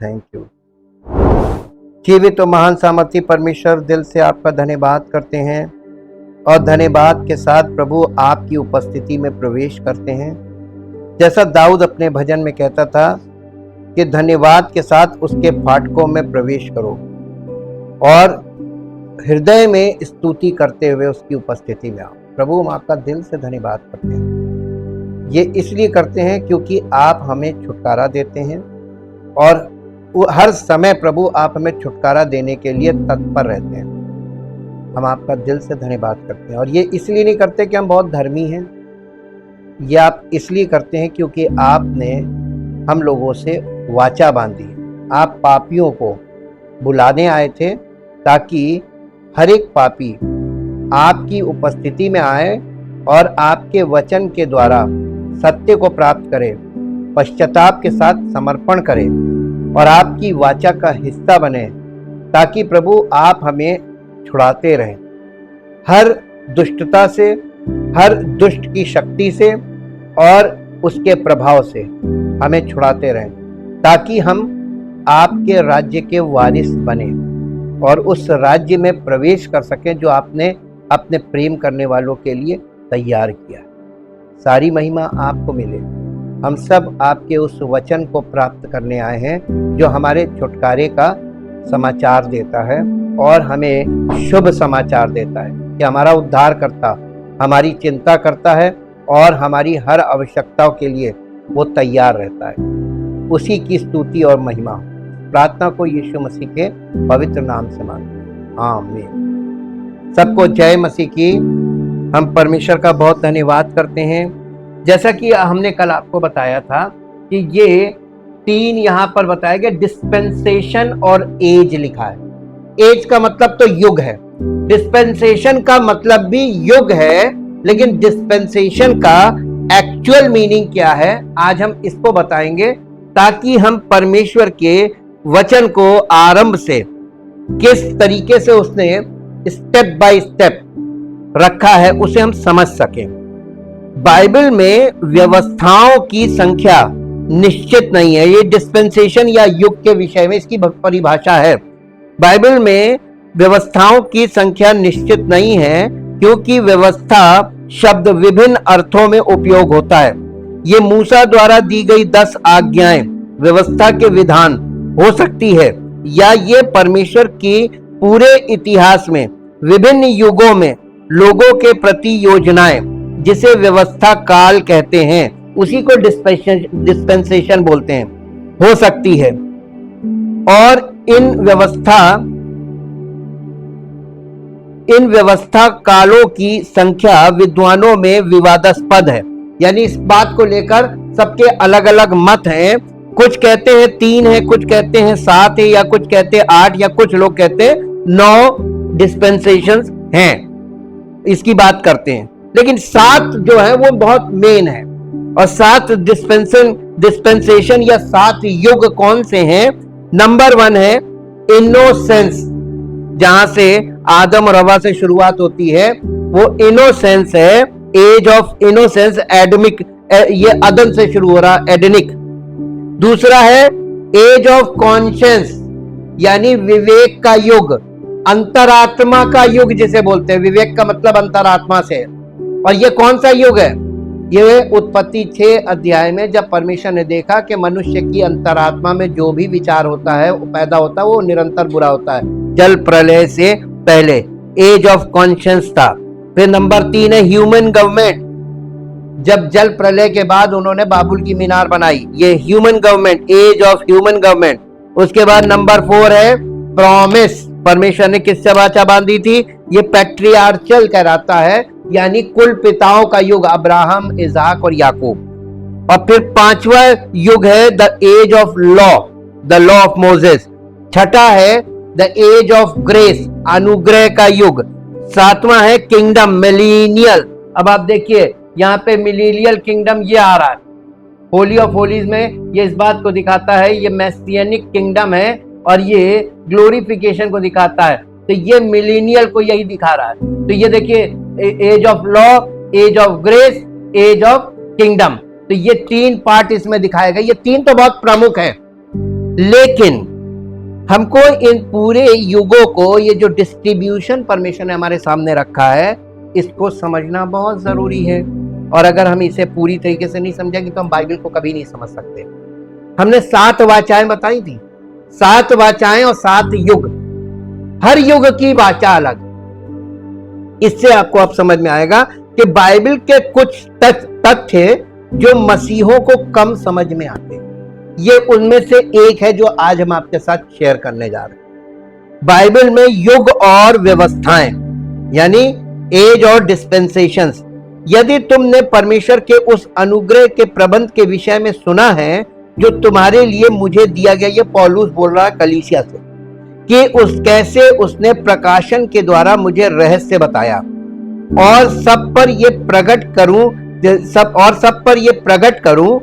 Thank you. जीवित और महान सामर्थी परमेश्वर, दिल से आपका धन्यवाद करते हैं और धन्यवाद के साथ प्रभु आपकी उपस्थिति में प्रवेश करते हैं। जैसा दाऊद अपने भजन में कहता था कि धन्यवाद के साथ उसके फाटकों में प्रवेश करो और हृदय में स्तुति करते हुए उसकी उपस्थिति में आओ। प्रभु, हम आपका दिल से धन्यवाद करते हैं। ये इसलिए करते हैं क्योंकि आप हमें छुटकारा देते हैं और हर समय प्रभु आप हमें छुटकारा देने के लिए तत्पर रहते हैं। हम आपका दिल से धन्यवाद करते हैं और ये इसलिए नहीं करते कि हम बहुत धर्मी हैं। ये आप इसलिए करते हैं क्योंकि आपने हम लोगों से वाचा बांधी। आप पापियों को बुलाने आए थे ताकि हर एक पापी आपकी उपस्थिति में आए और आपके वचन के द्वारा सत्य को प्राप्त करे, पश्चाताप के साथ समर्पण करे और आपकी वाचा का हिस्सा बने, ताकि प्रभु आप हमें छुड़ाते रहें हर दुष्टता से, हर दुष्ट की शक्ति से और उसके प्रभाव से हमें छुड़ाते रहें, ताकि हम आपके राज्य के वारिस बने और उस राज्य में प्रवेश कर सकें जो आपने अपने प्रेम करने वालों के लिए तैयार किया। सारी महिमा आपको मिले। हम सब आपके उस वचन को प्राप्त करने आए हैं जो हमारे छुटकारे का समाचार देता है और हमें शुभ समाचार देता है कि हमारा उद्धार करता हमारी चिंता करता है और हमारी हर आवश्यकताओं के लिए वो तैयार रहता है। उसी की स्तुति और महिमा प्रार्थना को यीशु मसीह के पवित्र नाम से मांगते हैं, आमीन। सबको जय मसीह की। हम परमेश्वर का बहुत धन्यवाद करते हैं। जैसा कि हमने कल आपको बताया था कि ये 3 यहाँ पर बताया गया, डिस्पेंसेशन और एज लिखा है। एज का मतलब तो युग है, डिस्पेंसेशन का मतलब भी युग है, लेकिन डिस्पेंसेशन का एक्चुअल मीनिंग क्या है आज हम इसको बताएंगे, ताकि हम परमेश्वर के वचन को आरंभ से किस तरीके से उसने स्टेप बाय स्टेप रखा है उसे हम समझ सकें। बाइबल में व्यवस्थाओं की संख्या निश्चित नहीं है। ये डिस्पेंसेशन या युग के विषय में इसकी परिभाषा है। बाइबल में व्यवस्थाओं की संख्या निश्चित नहीं है, क्योंकि व्यवस्था शब्द विभिन्न अर्थों में उपयोग होता है। ये मूसा द्वारा दी गई 10 आज्ञाएं व्यवस्था के विधान हो सकती है, या ये परमेश्वर की पूरे इतिहास में विभिन्न युगों में लोगों के प्रति योजनाएं, जिसे व्यवस्था काल कहते हैं, उसी को डिस्पेंसेशन बोलते हैं, हो सकती है। और इन व्यवस्था कालों की संख्या विद्वानों में विवादास्पद है। यानी इस बात को लेकर सबके अलग अलग मत हैं। कुछ कहते हैं 3 है, कुछ कहते हैं 7 है, या कुछ कहते हैं 8, या कुछ लोग कहते हैं 9 डिस्पेंसेशंस हैं, इसकी बात करते हैं। लेकिन 7 जो है वो बहुत मेन है। और 7 डिस्पेंसेशन या 7 युग कौन से हैं? नंबर 1 है इनोसेंस, जहां से आदम और हवा से शुरुआत होती है, वो इनोसेंस है। एज ऑफ इनोसेंस, एडमिक, ये अदन से शुरू हो रहा, एडनिक। दूसरा है एज ऑफ कॉन्शियंस, यानी विवेक का युग, अंतरात्मा का युग जिसे बोलते हैं। विवेक का मतलब अंतरात्मा से। और ये कौन सा युग है? ये उत्पत्ति 6 अध्याय में जब परमेश्वर ने देखा कि मनुष्य की अंतरात्मा में जो भी विचार होता है, वो पैदा होता है, वो निरंतर बुरा होता है। जल प्रलय से पहले एज ऑफ कॉन्शियंस था। फिर नंबर 3 है ह्यूमन गवर्नमेंट, जब जल प्रलय के बाद उन्होंने बाबुल की मीनार बनाई, ये human government, age of human government. उसके बाद नंबर 4 है प्रॉमिस, परमेश्वर ने किससे वाचा बांधी थी? ये पैट्रियार्चल कहलाता है, यानी कुल पिताओं का युग, अब्राहम, इसाक और याकूब। और फिर 5वां युग है the age of law, the law of Moses. छठा है द एज ऑफ ग्रेस, अनुग्रह का युग। 7वां है किंगडम, मिलीनियल। अब आप देखिए यहाँ पे मिलीनियल किंगडम ये आ रहा है। होली ऑफ होलीज में ये इस बात को दिखाता है, ये मैसियनिक किंगडम है और ये ग्लोरिफिकेशन को दिखाता है। तो ये मिलीनियल को यही दिखा रहा है। तो ये देखिए age of law, age of grace, age of kingdom, तो ये 3 पार्ट इसमें दिखाए गए। ये 3 तो बहुत प्रमुख है, लेकिन हमको इन पूरे युगों को, ये जो डिस्ट्रीब्यूशन परमेश्वर ने हमारे सामने रखा है, इसको समझना बहुत जरूरी है। और अगर हम इसे पूरी तरीके से नहीं समझेंगे तो हम बाइबल को कभी नहीं समझ सकते। हमने 7 वाचाएं बताई थी, 7 वाचाएं और 7 युग, हर युग की वाचा अलग। इससे आपको अब समझ में आएगा कि बाइबल के कुछ तथ्य जो मसीहों को कम समझ में आते हैं, ये उनमें से एक है जो आज हम आपके साथ शेयर करने जा रहे हैं। बाइबल में युग और व्यवस्थाएं यानी एज और डिस्पेंसेशंस, यदि तुमने परमेश्वर के उस अनुग्रह के प्रबंध के विषय में सुना है जो तुम्हारे लिए मुझे दिया गया, ये पौलुस बोल रहा है कलीसिया से, कि कैसे उसने प्रकाशन के द्वारा मुझे रहस्य बताया और सब पर ये प्रकट करूं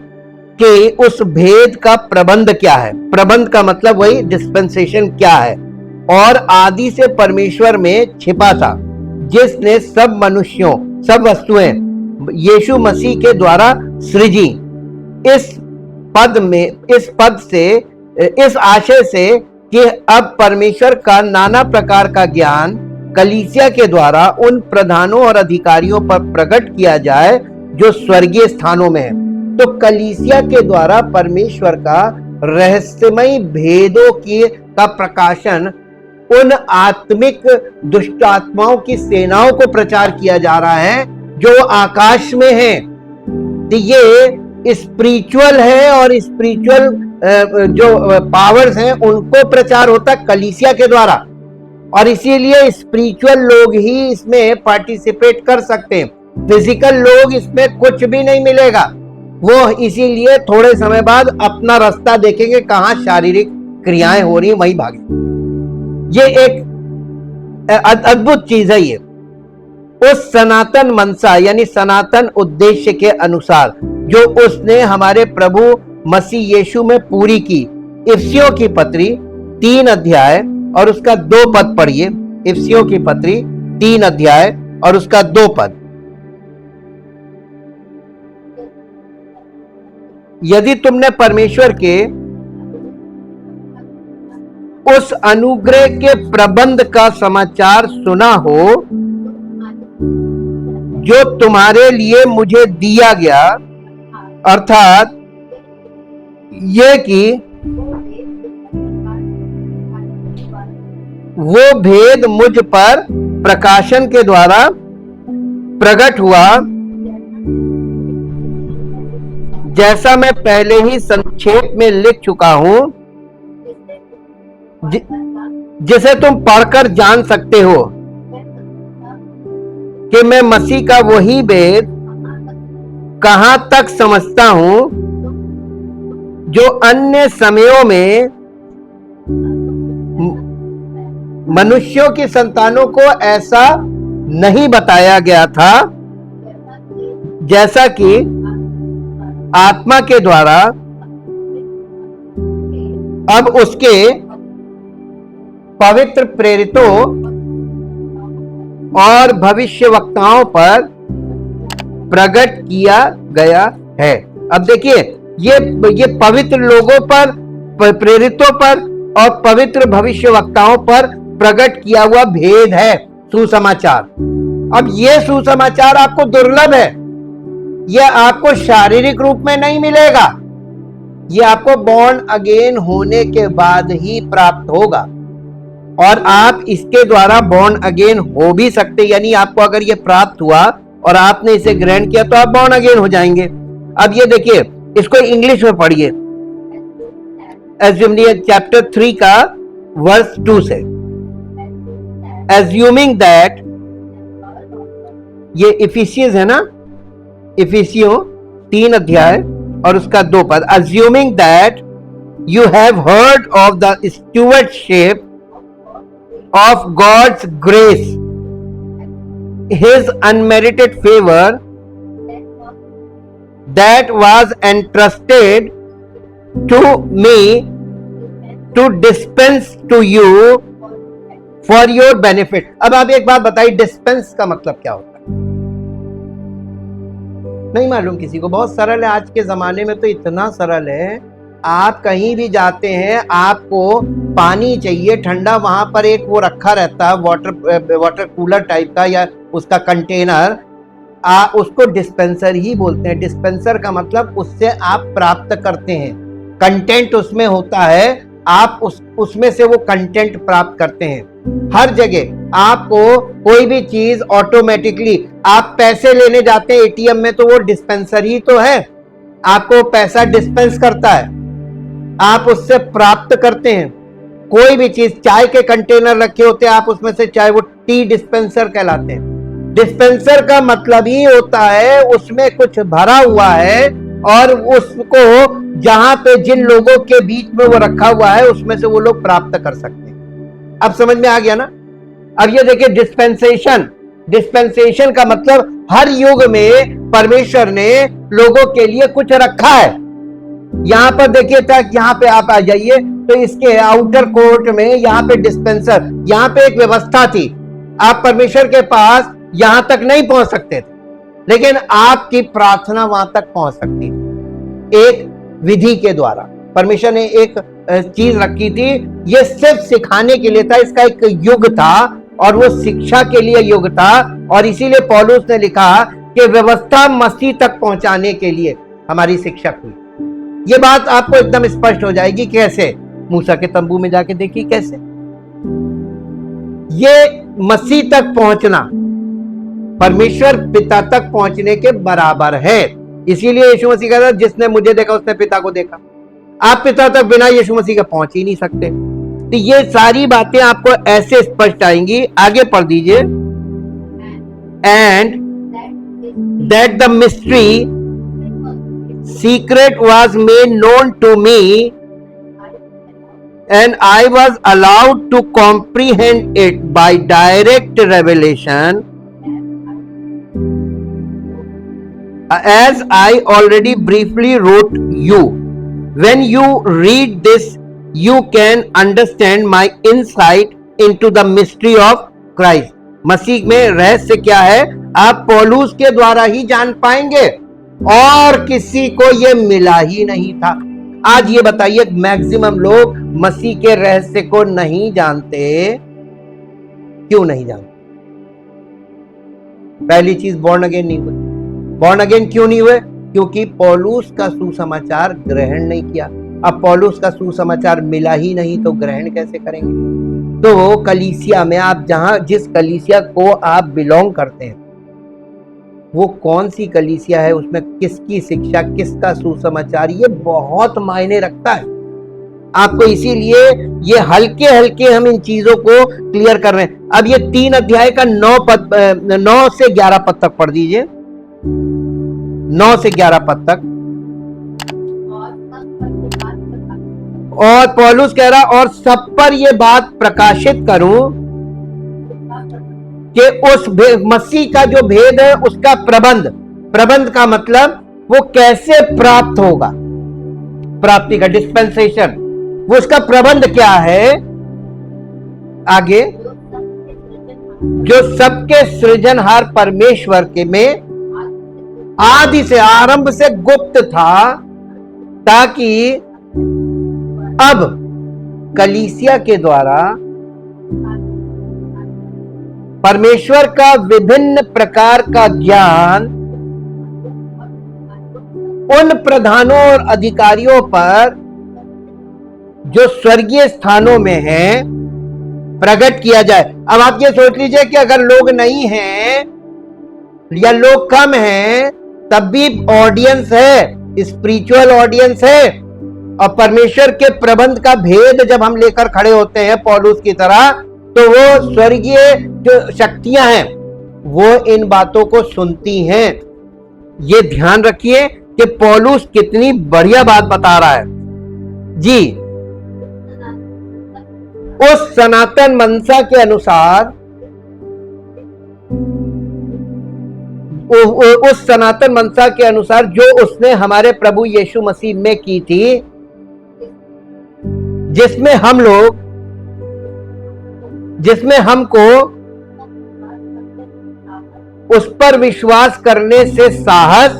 कि उस भेद का प्रबंध क्या है। प्रबंध का मतलब वही डिस्पेंसेशन क्या है, और आदि से परमेश्वर में छिपा था, जिसने सब मनुष्यों, सब वस्तुएं यीशु मसीह के द्वारा सृजी। इस आशय से कि अब परमेश्वर का नाना प्रकार का ज्ञान कलीसिया के द्वारा उन प्रधानों और अधिकारियों पर प्रकट किया जाए जो स्वर्गीय स्थानों में है। तो कलीसिया के द्वारा परमेश्वर का रहस्यमय भेदों का प्रकाशन उन आत्मिक दुष्ट आत्माओं की सेनाओं को प्रचार किया जा रहा है जो आकाश में है। तो ये स्पिरिचुअल है, और स्पिरिचुअल जो पावर्स हैं उनको प्रचार होता है कलीसिया के द्वारा, और इसीलिए स्पिरिचुअल लोग ही इसमें पार्टिसिपेट कर सकते हैं। फिजिकल लोग इसमें कुछ भी नहीं मिलेगा, वो इसीलिए थोड़े समय बाद अपना रास्ता देखेंगे, कहां शारीरिक क्रियाएं हो रही वहीं भागे। ये एक अद्भुत चीज है। ये उस सनातन मनसा यानी सनातन उद्देश्य के अनुसार जो उसने हमारे प्रभु मसीह यीशु में पूरी की। इफिसियों की पत्री 3 अध्याय और उसका 2 पद पढ़िए। इफिसियों की पत्री 3 अध्याय और उसका 2 पद। यदि तुमने परमेश्वर के उस अनुग्रह के प्रबंध का समाचार सुना हो जो तुम्हारे लिए मुझे दिया गया, अर्थात ये कि वो भेद मुझ पर प्रकाशन के द्वारा प्रकट हुआ, जैसा मैं पहले ही संक्षेप में लिख चुका हूं, जिसे तुम पढ़कर जान सकते हो कि मैं मसीह का वही भेद कहां तक समझता हूं जो अन्य समयों में मनुष्यों की संतानों को ऐसा नहीं बताया गया था, जैसा कि आत्मा के द्वारा अब उसके पवित्र प्रेरितों और भविष्यवक्ताओं पर प्रकट किया गया है। अब देखिए, ये पवित्र लोगों पर, प्रेरितों पर और पवित्र भविष्यवक्ताओं पर प्रकट किया हुआ भेद है सुसमाचार। अब ये सुसमाचार आपको दुर्लभ है, यह आपको शारीरिक रूप में नहीं मिलेगा, यह आपको बॉर्न अगेन होने के बाद ही प्राप्त होगा। और आप इसके द्वारा बॉर्न अगेन हो भी सकते, यानी आपको अगर ये प्राप्त हुआ और आपने इसे ग्रहण किया तो आप बॉर्न अगेन हो जाएंगे। अब ये देखिए, इसको इंग्लिश में पढ़िए, चैप्टर 3 का वर्स 2 से। एज्यूमिंग दैट, ये इफिसियंस है ना, इफिसियों 3 अध्याय और उसका 2 पद। Assuming that you have heard of the stewardship of God's grace, His unmerited favor that was entrusted to me to dispense to you for your benefit। अब आप एक बात बताइए, डिस्पेंस का मतलब क्या होता है? नहीं मालूम किसी को? बहुत सरल है, आज के जमाने में तो इतना सरल है। आप कहीं भी जाते हैं, आपको पानी चाहिए ठंडा, वहां पर एक वो रखा रहता है वाटर कूलर टाइप का या उसका कंटेनर, उसको डिस्पेंसर ही बोलते हैं। डिस्पेंसर का मतलब उससे आप प्राप्त करते हैं, कंटेंट उसमें होता है, आप उसमें से वो कंटेंट प्राप्त करते हैं। हर जगह आपको कोई भी चीज ऑटोमेटिकली, आप पैसे लेने जाते हैं एटीएम में तो वो डिस्पेंसर ही तो है, आपको पैसा डिस्पेंस करता है, आप उससे प्राप्त करते हैं। कोई भी चीज, चाय के कंटेनर रखे होते हैं, आप उसमें से चाय, वो टी डिस्पेंसर कहलाते हैं। डिस्पेंसर का मतलब ही होता है उसमें कुछ भरा हुआ है और उसको जहां पे जिन लोगों के बीच में वो रखा हुआ है उसमें से वो लोग प्राप्त कर सकते हैं। अब समझ में आ गया ना। अब ये देखिए डिस्पेंसेशन, डिस्पेंसेशन का मतलब हर युग में परमेश्वर ने लोगों के लिए कुछ रखा है। यहां पर देखिए तक, यहां पे आप आ जाइए तो इसके आउटर कोर्ट में यहां पे डिस्पेंसर, यहां पे एक व्यवस्था थी, आप परमेश्वर के पास यहां तक नहीं पहुंच सकते थे, लेकिन आपकी प्रार्थना वहां तक पहुंच सकती थी एक विधि के द्वारा। परमेश्वर ने एक चीज रखी थी, ये सिर्फ सिखाने के लिए था, इसका एक युग था और वो शिक्षा के लिए युग था। और इसीलिए पौलुस ने लिखा कि व्यवस्था मसीह तक पहुंचाने के लिए हमारी शिक्षक हुई। ये बात आपको एकदम स्पष्ट हो जाएगी। कैसे? मूसा के तंबू में जाके देखिए कैसे ये मसीह तक पहुंचना परमेश्वर पिता तक पहुंचने के बराबर है। इसीलिए यीशु मसीह कहता है जिसने मुझे देखा उसने पिता को देखा। आप पिता तक बिना यीशु मसीह के पहुंच ही नहीं सकते। तो ये सारी बातें आपको ऐसे स्पष्ट आएंगी। आगे पढ़ दीजिए। And that the mystery secret was made known to me and I was allowed to comprehend it by direct revelation, as I already briefly wrote you. When you read this you can understand my insight into the mystery of Christ. मसीह में रहस्य क्या है आप पौलुस के द्वारा ही जान पाएंगे और किसी को यह मिला ही नहीं था। आज ये बताइए मैक्सिमम लोग मसीह के रहस्य को नहीं जानते। क्यों नहीं जानते? पहली चीज, बॉर्न अगेन नहीं हुए। बॉर्न अगेन क्यों नहीं हुए? क्योंकि पौलुस का सुसमाचार ग्रहण नहीं किया। अब पौलुस का सुसमाचार मिला ही नहीं तो ग्रहण कैसे करेंगे? तो कलीसिया में आप जिस कलीसिया को आप बिलोंग करते हैं वो कौन सी कलीसिया है, उसमें किसकी शिक्षा, किसका सुसमाचार, ये बहुत मायने रखता है आपको। इसीलिए ये हल्के हल्के हम इन चीजों को क्लियर कर रहे हैं। अब ये 3 अध्याय का 9 से 11 पद तक पढ़ दीजिए। 9 से 11 पद तक। और पौलुस कह रहा और सब पर ये बात प्रकाशित करूं कि उस मसीह का जो भेद है उसका प्रबंध का मतलब वो कैसे प्राप्त होगा, प्राप्ति का डिस्पेंसेशन, वो उसका प्रबंध क्या है। आगे, जो सबके सृजनहार परमेश्वर के में आदि से, आरंभ से गुप्त था, ताकि अब कलीसिया के द्वारा परमेश्वर का विभिन्न प्रकार का ज्ञान उन प्रधानों और अधिकारियों पर जो स्वर्गीय स्थानों में हैं प्रकट किया जाए। अब आप ये सोच लीजिए कि अगर लोग नहीं हैं या लोग कम हैं तब भी ऑडियंस है, स्पिरिचुअल ऑडियंस है, और परमेश्वर के प्रबंध का भेद जब हम लेकर खड़े होते हैं पौलुस की तरह, तो वो स्वर्गीय जो शक्तियां हैं वो इन बातों को सुनती हैं। ये ध्यान रखिए कि पौलुस कितनी बढ़िया बात बता रहा है जी। उस सनातन मनसा के अनुसार, उस सनातन मनसा के अनुसार जो उसने हमारे प्रभु यीशु मसीह में की थी, जिसमें हमको उस पर विश्वास करने से साहस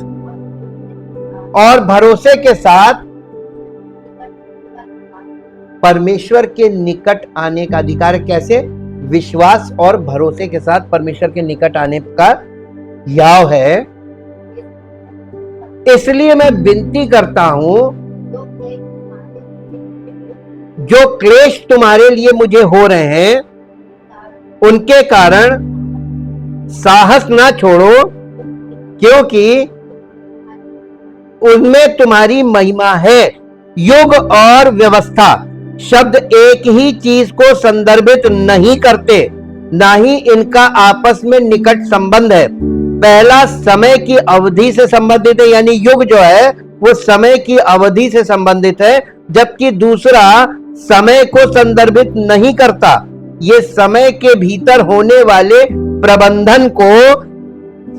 और भरोसे के साथ परमेश्वर के निकट आने का अधिकार है। कैसे? विश्वास और भरोसे के साथ परमेश्वर के निकट आने का याव है। इसलिए मैं विनती करता हूं, जो क्लेश तुम्हारे लिए मुझे हो रहे हैं उनके कारण साहस ना छोड़ो, क्योंकि उनमें तुम्हारी महिमा है। युग और व्यवस्था शब्द एक ही चीज को संदर्भित नहीं करते, ना ही इनका आपस में निकट संबंध है। पहला समय की अवधि से संबंधित है, यानी युग जो है वो समय की अवधि से संबंधित है, जबकि दूसरा समय को संदर्भित नहीं करता। ये समय के भीतर होने वाले प्रबंधन को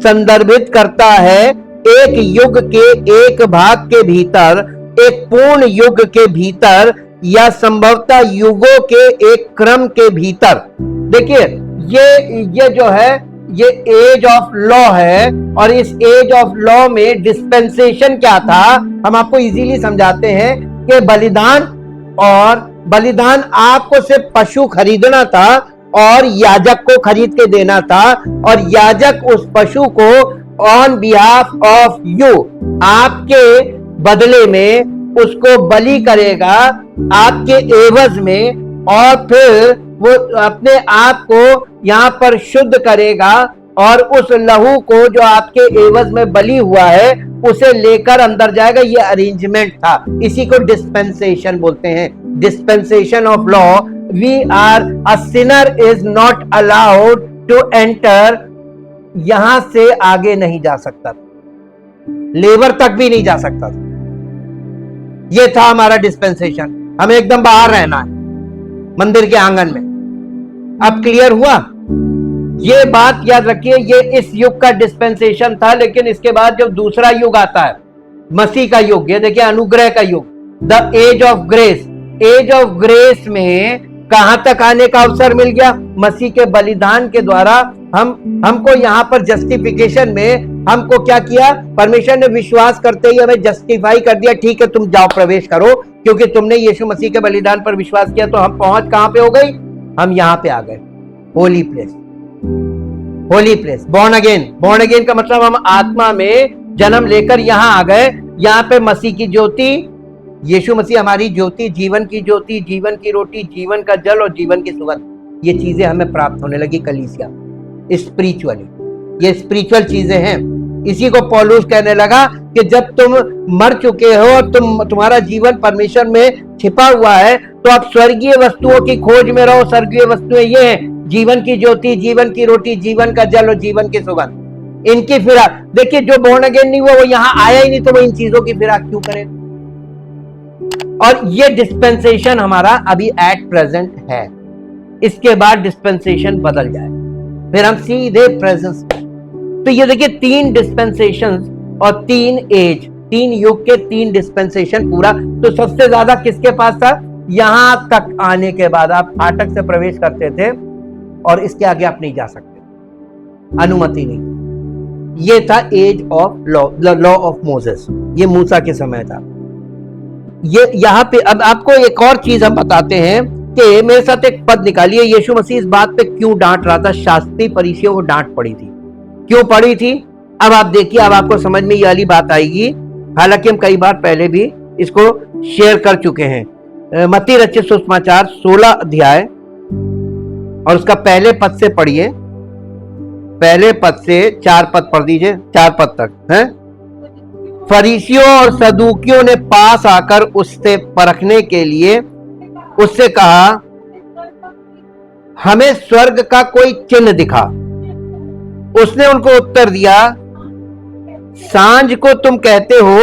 संदर्भित करता है। एक युग के एक भाग के भीतर, एक पूर्ण युग के भीतर, या संभवतः युगों के एक क्रम के भीतर। देखिए ये जो है ये एज ऑफ लॉ है, और इस एज ऑफ लॉ में डिस्पेंसेशन क्या था हम आपको इजीली समझाते हैं कि बलिदान आपको सिर्फ पशु खरीदना था और याजक को खरीद के देना था, और याजक उस पशु को ऑन बिहाफ ऑफ यू, आपके बदले में उसको बलि करेगा, आपके एवज में, और फिर वो अपने आप को यहां पर शुद्ध करेगा और उस लहू को जो आपके एवज में बलि हुआ है उसे लेकर अंदर जाएगा। ये अरेंजमेंट था, इसी को डिस्पेंसेशन बोलते हैं, dispensation of law. We are a sinner is not allowed to enter, यहां से आगे नहीं जा सकता, लेबर तक भी नहीं जा सकता। ये था हमारा डिस्पेंसेशन, हमें एकदम बाहर रहना है मंदिर के आंगन में। अब क्लियर हुआ? ये बात याद रखिए, ये इस युग का डिस्पेंसेशन था। लेकिन इसके बाद जब दूसरा युग आता है, मसीह का युग, ये देखिए अनुग्रह का युग, the age of grace. Age of grace में कहां तक आने का अवसर मिल गया? मसीह के बलिदान के द्वारा हमको यहां पर जस्टिफिकेशन में हमको क्या किया? परमेश्वर ने विश्वास करते ही हमें जस्टिफाई कर दिया। ठीक है, तुम जाओ, प्रवेश करो, क्योंकि तुमने यीशु मसीह के बलिदान पर विश्वास किया। तो हम पहुंच कहां पे हो गई? हम यहां पे आ गए, holy place. Holy place, born again. Born again का मतलब हम आत्मा में जन्म लेकर यहां आ गए। यहां पे मसीह की ज्योति, यीशु मसीह हमारी ज्योति, जीवन की ज्योति, जीवन की रोटी, जीवन का जल और जीवन की सुगंध, ये चीजें हमें प्राप्त होने लगी कलीसिया स्पिरिचुअली। ये स्पिरिचुअल चीजें हैं। इसी को पौलुस कहने लगा कि जब तुम मर चुके हो और तुम्हारा जीवन परमेश्वर में छिपा हुआ है, तो आप स्वर्गीय वस्तुओं की खोज में रहो। स्वर्गीय वस्तुएं ये हैं, जीवन की ज्योति, जीवन की रोटी, जीवन का जल और जीवन की सुगंध। इनकी फिराक देखिए, जो बोर्न अगेन नहीं हुआ वो यहां आया ही नहीं, तो वो इन चीजों की फिराक क्यों करे? और ये डिस्पेंसेशन हमारा अभी एट प्रेजेंट है। इसके बाद डिस्पेंसेशन बदल जाए, फिर हम सीधे प्रेजेंस। तो ये देखिए 3 डिस्पेंसेशन और 3 एज, 3 युग के 3 डिस्पेंसेशन पूरा। तो सबसे ज्यादा किसके पास था? यहां तक आने के बाद आप फाटक से प्रवेश करते थे और इसके आगे आप नहीं जा सकते, अनुमति नहीं। ये था age of law, law of Moses. ये मूसा के समय था। ये यहाँ पे अब आपको एक और चीज हम बताते हैं कि मेरे साथ एक पद निकालिए, यीशु मसीह इस बात पे क्यों डांट रहा था? शास्त्री फरीसियों को डांट पड़ी थी, क्यों पड़ी थी? अब आप देखिए, अब आपको समझ में ये वाली बात आएगी। हालांकि हम कई बार पहले भी इसको शेयर कर चुके हैं। मत्ती रचित सुसमाचार 16 अध्याय और उसका पहले पद से पढ़िए, पहले पद से 4 पद पढ़ दीजिए, 4 पद तक है। फरीसियों और सदूकियों ने पास आकर उससे परखने के लिए उससे कहा, हमें स्वर्ग का कोई चिन्ह दिखा। उसने उनको उत्तर दिया, सांझ को तुम कहते हो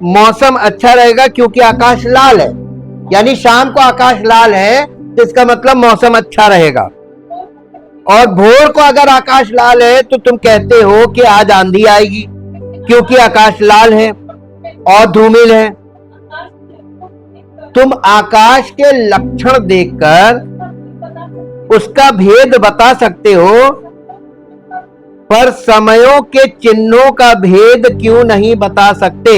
मौसम अच्छा रहेगा क्योंकि आकाश लाल है, यानी शाम को आकाश लाल है तो इसका मतलब मौसम अच्छा रहेगा। और भोर को अगर आकाश लाल है तो तुम कहते हो कि आज आंधी आएगी क्योंकि आकाश लाल है और धूमिल है। तुम आकाश के लक्षण देखकर उसका भेद बता सकते हो, पर समयों के चिन्हों का भेद क्यों नहीं बता सकते?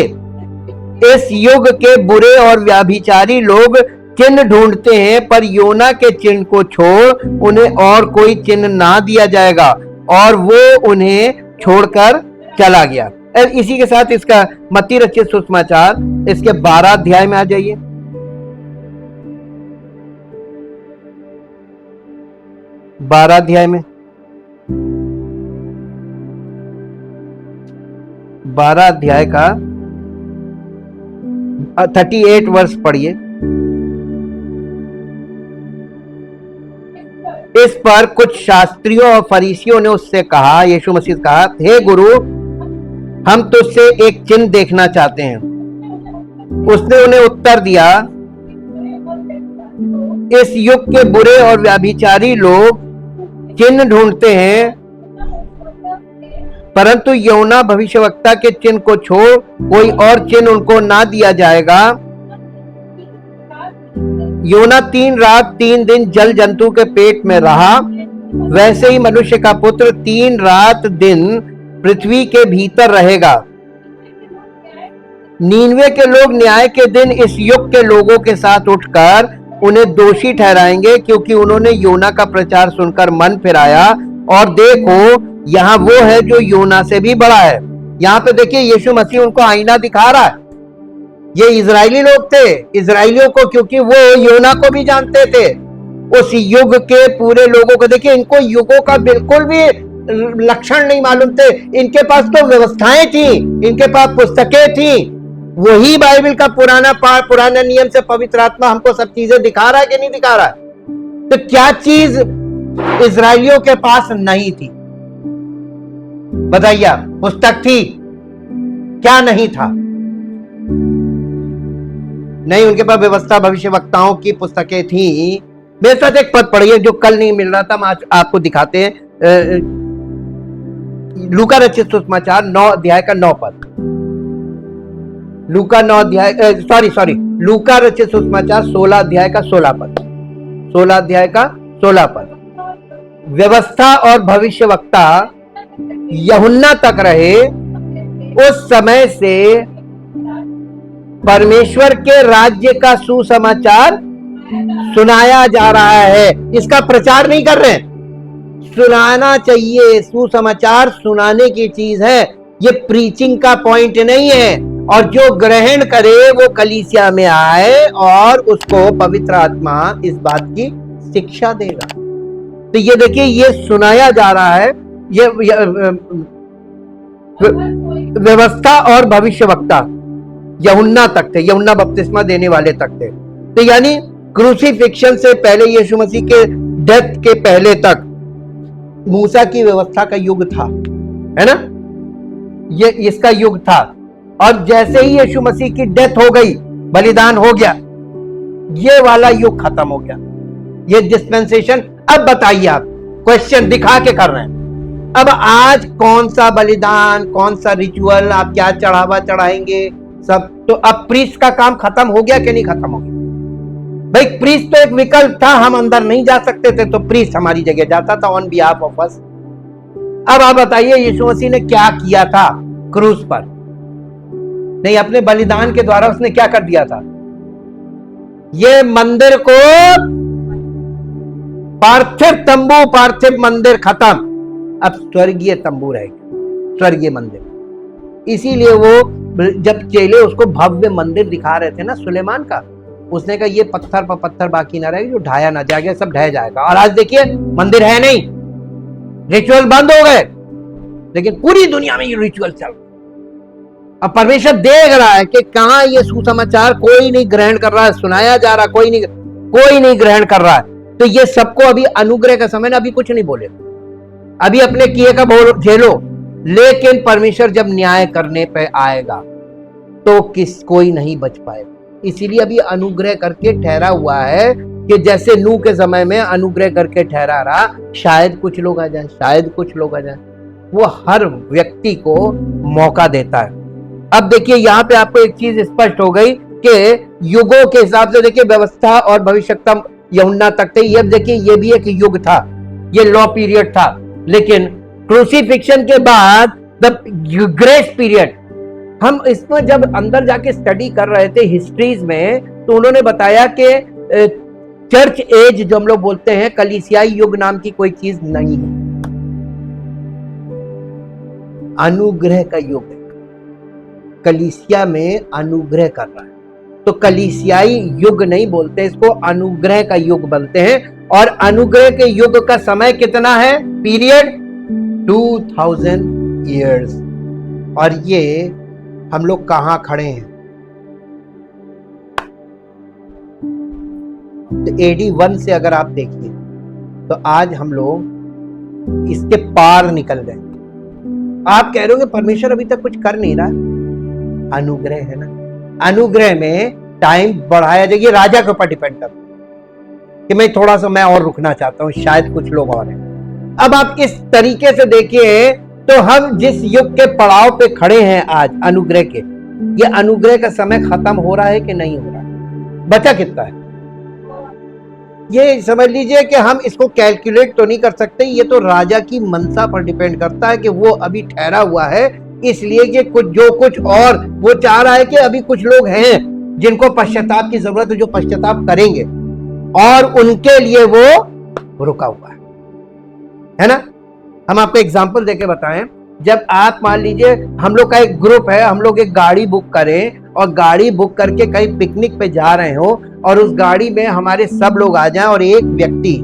इस युग के बुरे और व्याभिचारी लोग चिन्ह ढूंढते हैं, पर योना के चिन्ह को छोड़ उन्हें और कोई चिन्ह ना दिया जाएगा, और वो उन्हें छोड़कर चला गया। इसी के साथ इसका मत्ती रचित सुसमाचार इसके 12 अध्याय में आ जाइए। बारह अध्याय में 12 अध्याय का 38 वर्ष पढ़िए। इस पर कुछ शास्त्रियों और फरीसियों ने उससे कहा, यीशु मसीह से कहा, हे गुरु, हम तुझसे एक चिन्ह देखना चाहते हैं। उसने उन्हें उत्तर दिया, इस युग के बुरे और व्यभिचारी लोग चिन्ह ढूंढते हैं, परंतु योना भविष्यवक्ता के चिन्ह को छोड़ कोई और चिन्ह उनको ना दिया जाएगा। योना 3 रात 3 दिन जल जंतु के पेट में रहा, वैसे ही मनुष्य का पुत्र 3 रात दिन पृथ्वी के भीतर रहेगा। नीनवे के लोग न्याय के दिन इस युग के लोगों के साथ उठकर उन्हें दोषी ठहराएंगे, क्योंकि उन्होंने योना का प्रचार सुनकर मन फिराया, और देखो यहां वो है जो योना से भी बड़ा है। यहां पे देखिए यीशु मसीह उनको आईना दिखा रहा है। ये इजरायली लोग थे, इजरायलियों को, क्योंकि वो योना को भी जानते थे, उस युग के पूरे लोगों को। देखिए इनको युगों का बिल्कुल भी लक्षण नहीं मालूम थे। इनके पास तो व्यवस्थाएं थी, इनके पास पुस्तकें थी, वही बाइबल का पुराना नियम से पवित्र आत्मा हमको सब चीजें दिखा रहा है कि नहीं दिखा रहा है। तो क्या चीज इजरायलियों के पास नहीं थी? बताइए। पुस्तक थी, क्या नहीं था? नहीं, उनके पास व्यवस्था, भविष्यवक्ताओं की पुस्तकें थी। मेरे साथ एक पद पढ़िए जो कल नहीं मिल रहा था, हम आज आपको दिखाते हैं। लूका रचित सुसमाचार 9 अध्याय का 9 पद। लूका 9 अध्याय लूका रचित सुसमाचार 16 अध्याय का 16 पद। 16 अध्याय का 16 पद। व्यवस्था और भविष्यवक्ता यूहन्ना तक रहे, उस समय से परमेश्वर के राज्य का सुसमाचार सुनाया जा रहा है। इसका प्रचार नहीं कर रहे हैं, सुनाना चाहिए। सुसमाचार सुनाने की चीज है, ये प्रीचिंग का पॉइंट नहीं है। और जो ग्रहण करे वो कलीसिया में आए और उसको पवित्र आत्मा इस बात की शिक्षा देगा। तो ये देखिए, ये सुनाया जा रहा है। ये व्यवस्था और भविष्यवक्ता यूहन्ना तक थे, यूहन्ना बपतिस्मा देने वाले तक थे। तो यानी क्रूसीफिक्शन से पहले, यीशु मसीह के डेथ के पहले तक मूसा की व्यवस्था का युग था, है ना? ये इसका युग था। और जैसे ही यीशु मसीह की डेथ हो गई, बलिदान हो गया, ये वाला युग खत्म हो गया, ये डिस्पेंसेशन। अब बताइए, आप क्वेश्चन दिखा के कर रहे हैं, अब आज कौन सा बलिदान, कौन सा रिचुअल, आप क्या चढ़ावा चढ़ाएंगे, सब तो अब प्रीस्ट का काम खत्म हो गया कि नहीं खत्म हो गया? भाई प्रीस्ट तो एक विकल्प था, हम अंदर नहीं जा सकते थे तो प्रीस्ट हमारी जगह जाता था ऑन बिहाफ ऑफ अस। अब आप बताइए यीशु मसीह ने क्या किया था क्रूस पर? नहीं, अपने बलिदान के द्वारा उसने क्या कर दिया था? ये मंदिर को पार्थिव तंबू, पार्थिव मंदिर खत्म, अब स्वर्गीय तंबू रहेगा, स्वर्गीय मंदिर। इसीलिए वो जब चेले उसको भव्य मंदिर दिखा रहे थे ना सुलेमान का, उसने कहा ये पत्थर पर पत्थर बाकी ना रहेगा जो ढाया ना जाएगा, सब ढह जाएगा। और आज देखिए मंदिर है नहीं, रिचुअल बंद हो गए, लेकिन पूरी दुनिया में ये रिचुअल चल रहा। अब परमेश्वर देख रहा है कि कहां ये सुसमाचार कोई नहीं ग्रहण कर रहा है, सुनाया जा रहा, कोई नहीं ग्रहण कर रहा है। तो ये सबको अभी अनुग्रह का समय ना, अभी कुछ नहीं बोले, अभी अपने किए का झेलो। लेकिन परमेश्वर जब न्याय करने पे आएगा तो कोई नहीं बच पाएगा। इसीलिए अभी अनुग्रह करके ठहरा हुआ है कि जैसे नूह के समय में अनुग्रह करके ठहरा रहा, शायद कुछ लोग आ जाए, शायद कुछ लोग आ जाए। वो हर व्यक्ति को मौका देता है। अब देखिए यहाँ पे आपको एक चीज स्पष्ट हो गई कि युगों के हिसाब से देखिए व्यवस्था और भविष्यवक्ता यूहन्ना तक थे। ये देखिए ये भी एक युग था, ये लॉ पीरियड था। लेकिन क्रूसीफिक्शन के बाद द ग्रेस पीरियड, हम इसमें जब अंदर जाके स्टडी कर रहे थे हिस्ट्रीज में, तो उन्होंने बताया कि चर्च एज जो हम लोग बोलते हैं, कलीसियाई युग नाम की कोई चीज नहीं है, अनुग्रह का युग है। कलीसिया में अनुग्रह कर रहा है, तो कलीसियाई युग नहीं बोलते इसको, अनुग्रह का युग बोलते हैं। और अनुग्रह के युग का समय कितना है? Period 2000 years. और ये हम लोग कहां खड़े हैं? तो AD 1 से अगर आप देखिए तो आज हम लोग इसके पार निकल गए। आप कह रहे हो कि परमेश्वर अभी तक कुछ कर नहीं रहा, अनुग्रह है ना। अनुग्रह में टाइम बढ़ाया जाएगी, राजा के ऊपर डिपेंड करता है कि मैं थोड़ा सा मैं और रुकना चाहता हूं, शायद कुछ लोग और हैं। अब आप इस तरीके से देखिए तो हम जिस युग के पड़ाव पे खड़े हैं आज, अनुग्रह के, ये अनुग्रह का समय खत्म हो रहा है कि नहीं हो रहा है? बचा कितना है ये समझ लीजिए कि हम इसको कैलकुलेट तो नहीं कर सकते। ये तो राजा की मनसा पर डिपेंड करता है कि वो अभी ठहरा हुआ है, इसलिए कि कुछ जो कुछ और वो चाह रहा है कि अभी कुछ लोग हैं जिनको पश्चाताप की जरूरत है, जो पश्चाताप करेंगे, और उनके लिए वो रुका हुआ है ना। हम आपको एग्जांपल देके बताएं, जब आप मान लीजिए हम लोग का एक ग्रुप है, हम लोग एक गाड़ी बुक करें और गाड़ी बुक करके कहीं पिकनिक पे जा रहे हो और उस गाड़ी में हमारे सब लोग आ जाएं और एक व्यक्ति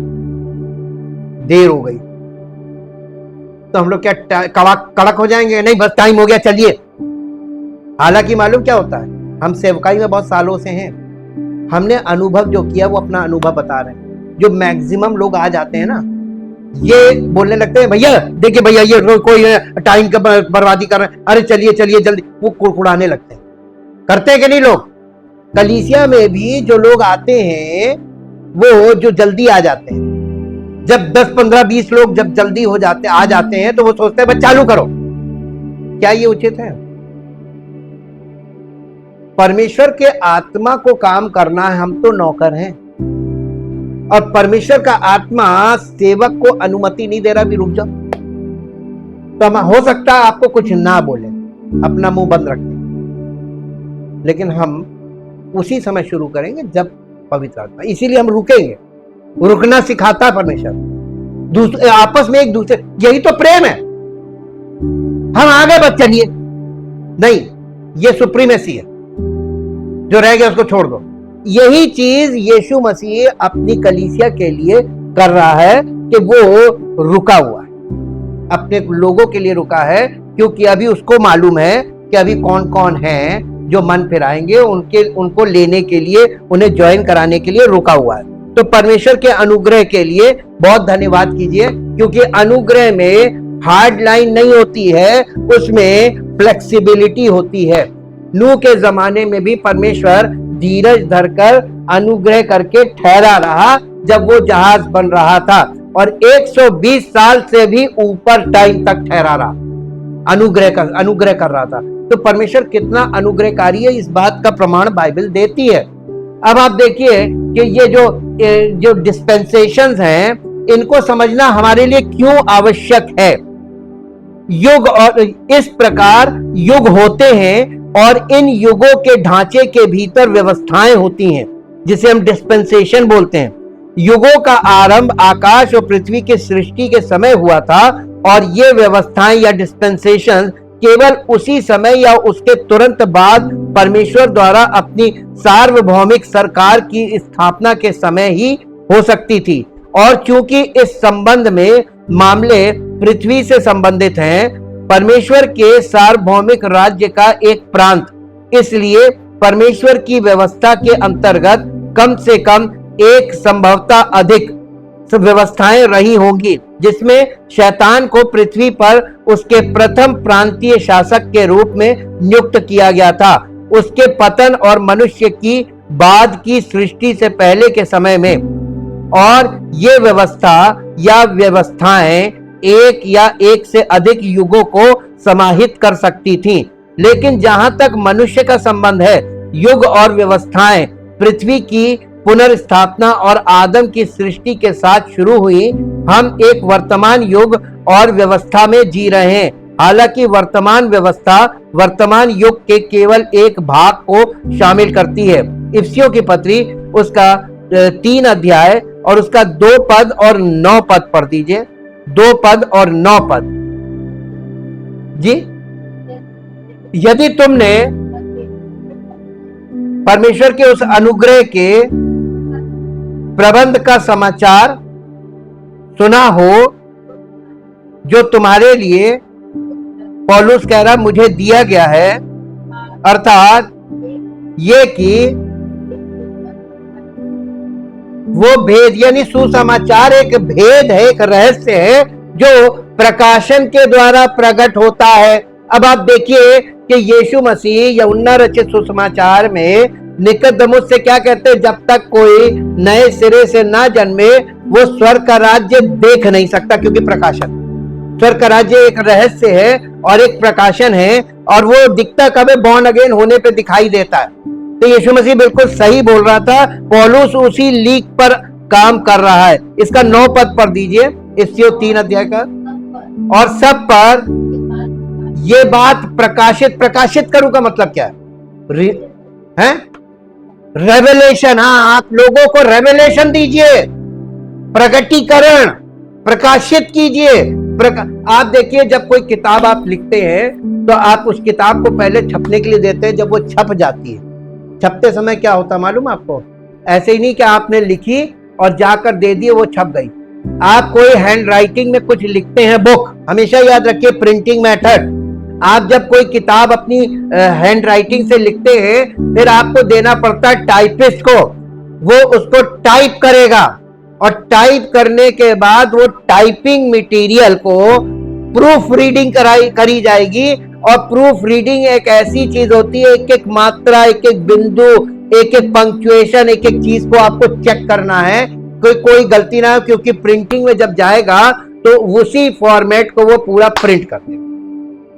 देर हो गई, तो हम लोग क्या कड़क हो जाएंगे? नहीं, बस टाइम हो गया चलिए। हालांकि मालूम क्या होता है, हम सेवकाई में बहुत सालों से हैं, हमने अनुभव जो किया वो अपना अनुभव बता रहे हैं। जो मैक्सिमम लोग आ जाते हैं ना, ये बोलने लगते हैं भैया देखिए भैया ये कोई टाइम का बर्बादी कर रहे हैं, अरे चलिए चलिए जल्दी, वो कुड़कुड़ाने लगते हैं। करते हैं कि नहीं लोग? कलीसिया में भी जो लोग आते हैं वो जो जल्दी आ जाते हैं, जब 10 15 20 लोग जब जल्दी हो जाते आ जाते हैं तो वो सोचते हैं बस चालू करो। क्या ये उचित है? परमेश्वर के आत्मा को काम करना है, हम तो नौकर हैं, और परमेश्वर का आत्मा सेवक को अनुमति नहीं दे रहा भी रुक जाओ। तो हम हो सकता है आपको कुछ ना बोले, अपना मुंह बंद रखें, लेकिन हम उसी समय शुरू करेंगे जब पवित्र आत्मा, इसीलिए हम रुकेंगे। रुकना सिखाता है परमेश्वर, आपस में एक दूसरे, यही तो प्रेम है। हम आगे बच चलिए, नहीं ये सुप्रीमेसी है, जो रह गया उसको छोड़ दो। यही चीज यीशु मसीह अपनी कलीसिया के लिए कर रहा है कि वो रुका हुआ है, अपने लोगों के लिए रुका है, क्योंकि अभी उसको मालूम है कि अभी कौन कौन है जो मन फिराएंगे, उनको लेने के लिए, उन्हें ज्वाइन कराने के लिए रुका हुआ है। तो परमेश्वर के अनुग्रह के लिए बहुत धन्यवाद कीजिए, क्योंकि अनुग्रह में हार्ड लाइन नहीं होती है, उसमें फ्लेक्सिबिलिटी होती है। नूह के जमाने में भी परमेश्वर धीरज धरकर अनुग्रह करके ठहरा रहा जब वो जहाज बन रहा था, और 120 साल से भी ऊपर टाइम तक ठहरा रहा, अनुग्रह कर रहा था। तो परमेश्वर कितना अनुग्रहकारी है, इस बात का प्रमाण बाइबल देती है। अब आप देखिए कि ये जो डिस्पेंसेशंस हैं, इनको समझना हमारे लिए क्यों आवश्यक है। युग, और इस प्रकार युग होते हैं और इन युगों के ढांचे के भीतर व्यवस्थाएं होती हैं, जिसे हम डिस्पेंसेशन बोलते हैं। युगों का आरंभ आकाश और पृथ्वी की सृष्टि के समय हुआ था, और ये व्यवस्थाएं या डिस्पेंसेशन केवल उसी समय या उसके तुरंत बाद परमेश्वर द्वारा अपनी सार्वभौमिक सरकार की स्थापना के समय ही हो सकती थी। और चूंकि इस संबंध में मामले पृथ्वी से संबंधित हैं, परमेश्वर के सार्वभौमिक राज्य का एक प्रांत, इसलिए परमेश्वर की व्यवस्था के अंतर्गत कम से कम एक, संभवतः अधिक व्यवस्थाएं रही होंगी, जिसमें शैतान को पृथ्वी पर उसके प्रथम प्रांतीय शासक के रूप में नियुक्त किया गया था, उसके पतन और मनुष्य की बाद की सृष्टि से पहले के समय में। और ये व्यवस्था या व्यवस्थाएं एक या एक से अधिक युगों को समाहित कर सकती थीं, लेकिन जहां तक मनुष्य का संबंध है, युग और व्यवस्थाएं पृथ्वी की पुनर्स्थापना और आदम की सृष्टि के साथ शुरू हुई। हम एक वर्तमान युग और व्यवस्था में जी रहे हैं, हालांकि वर्तमान व्यवस्था वर्तमान युग के केवल एक भाग को शामिल करती है। इफिसियों की पत्री उसका 3 अध्याय और उसका 2 पद और 9 पद पढ़ दीजिए। 2 पद और 9 पद जी। यदि तुमने परमेश्वर के उस अनुग्रह के प्रबंध का समाचार सुना हो जो तुम्हारे लिए पौलुस कह रहा मुझे दिया गया है, अर्थात ये कि वो भेद यानी सुसमाचार एक भेद है, एक रहस्य है जो प्रकाशन के द्वारा प्रकट होता है। अब आप देखिए कि यीशु मसीह यूहन्ना रचित सुसमाचार में निकोदेमुस से क्या कहते हैं, जब तक कोई नए सिरे से ना जन्मे वो स्वर्ग का राज्य देख नहीं सकता, क्योंकि प्रकाशन, स्वर्ग का राज्य एक रहस्य है और एक प्रकाशन है, और वो दिखता कब है, बॉर्न अगेन होने पे दिखाई देता है। तो यीशु मसीह बिल्कुल सही बोल रहा था, पौलुस उसी लीक पर काम कर रहा है। इसका 9 पद पढ़ दीजिए, इफ्सियों 3 अध्याय का। और सब पर ये बात प्रकाशित करूं का मतलब क्या है? रेवलेशन। हाँ, आप लोगों को रेवलेशन दीजिए, प्रकटीकरण, प्रकाशित कीजिए। आप देखिए, जब कोई किताब आप लिखते हैं तो आप उस किताब को पहले छपने के लिए देते हैं। जब वो छप जाती है, छपते समय क्या होता मालूम आपको? ऐसे ही नहीं कि आपने लिखी और जाकर दे दी, वो छप गई। आप कोई हैंड राइटिंग में कुछ लिखते हैं, बुक, हमेशा याद रखिए प्रिंटिंग मेथड। आप जब कोई किताब अपनी हैंड राइटिंग से लिखते हैं, फिर आपको देना पड़ता है टाइपिस्ट को, वो उसको टाइप करेगा, और टाइप करने के बाद वो टाइपिंग मटेरियल को प्रूफ रीडिंग करी जाएगी। और प्रूफ रीडिंग एक ऐसी चीज होती है, एक एक मात्रा, एक एक बिंदु, एक एक पंक्चुएशन, एक एक चीज को आपको चेक करना है, कोई गलती ना हो, क्योंकि प्रिंटिंग में जब जाएगा तो उसी फॉर्मेट को वो पूरा प्रिंट कर देगा।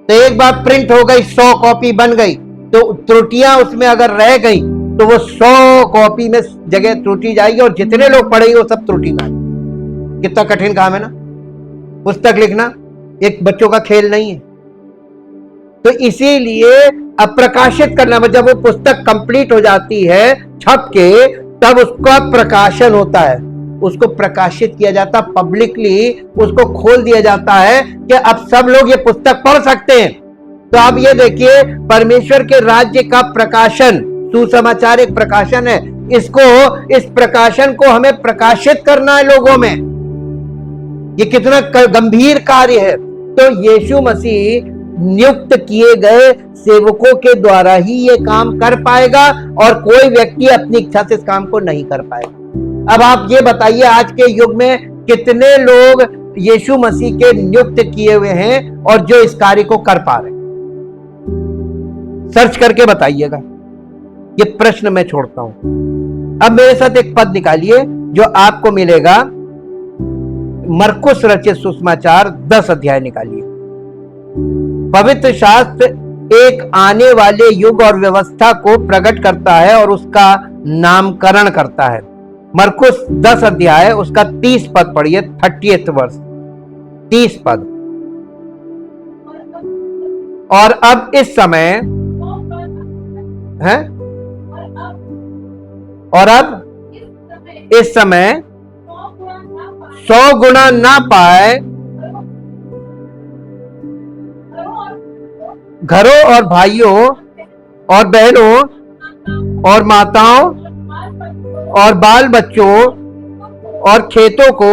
तो एक बार प्रिंट हो गई, 100 कॉपी बन गई, तो त्रुटियां उसमें अगर रह गई तो वो 100 कॉपी में जगह त्रुटि जाएगी, और जितने लोग पढ़ेंगे वो सब त्रुटि में आएंगे। कितना कठिन काम है ना पुस्तक लिखना, एक बच्चों का खेल नहीं है। तो इसीलिए अब प्रकाशित करना, जब वो पुस्तक कंप्लीट हो जाती है छप के, तब उसका प्रकाशन होता है, उसको प्रकाशित किया जाता, पब्लिकली उसको खोल दिया जाता है कि अब सब लोग ये पुस्तक पढ़ सकते हैं। तो आप ये देखिए, परमेश्वर के राज्य का प्रकाशन, सुसमाचार एक प्रकाशन है, इस प्रकाशन को हमें प्रकाशित करना है लोगों में। ये कितना गंभीर कार्य है। तो यीशु मसीह नियुक्त किए गए सेवकों के द्वारा ही ये काम कर पाएगा, और कोई व्यक्ति अपनी इच्छा से इस काम को नहीं कर पाएगा। अब आप ये बताइए, आज के युग में कितने लोग यीशु मसीह के नियुक्त किए हुए हैं और जो इस कार्य को कर पा रहे हैं? सर्च करके बताइएगा, ये प्रश्न मैं छोड़ता हूं। अब मेरे साथ एक पद निकालिए जो आपको मिलेगा, मरकुस रचित सुसमाचार 10 अध्याय निकालिए। पवित्र शास्त्र एक आने वाले युग और व्यवस्था को प्रकट करता है और उसका नामकरण करता है। मरकुस 10 अध्याय उसका 30 पद पढ़िए, 30th वर्ष, 30 पद। और अब इस समय है, और अब इस समय 100 गुना ना पाए घरों और भाइयों और बहनों और माताओं और बाल बच्चों और खेतों को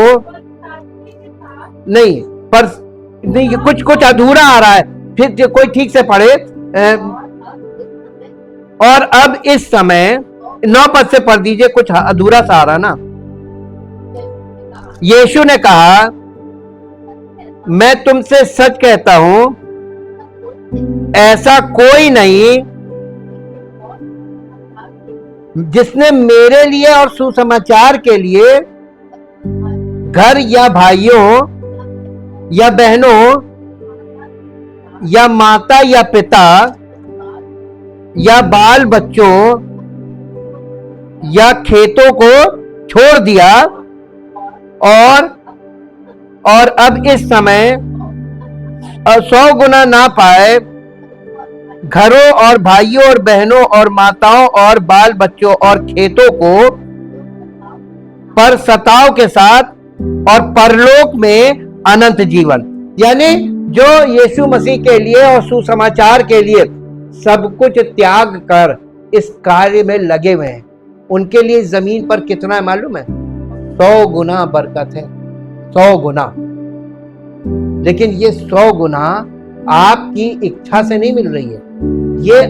नहीं, पर नहीं, कुछ अधूरा आ रहा है, फिर कोई ठीक से पढ़े। और अब इस समय 9 पद से पढ़ दीजिए, कुछ अधूरा सा आ रहा ना। यीशु ने कहा, मैं तुमसे सच कहता हूं, ऐसा कोई नहीं जिसने मेरे लिए और सुसमाचार के लिए घर या भाइयों या बहनों या माता या पिता या बाल बच्चों या खेतों को छोड़ दिया, और अब इस समय 100 गुना ना पाए घरों और भाइयों और बहनों और माताओं और बाल बच्चों और खेतों को पर सताव के साथ और परलोक में अनंत जीवन। यानी जो यीशु मसीह के लिए और सुसमाचार के लिए सब कुछ त्याग कर इस कार्य में लगे हुए हैं, उनके लिए जमीन पर कितना है मालूम है? 100 गुना बरकत है, 100 गुना। लेकिन ये 100 गुना आपकी इच्छा से नहीं मिल रही है, ये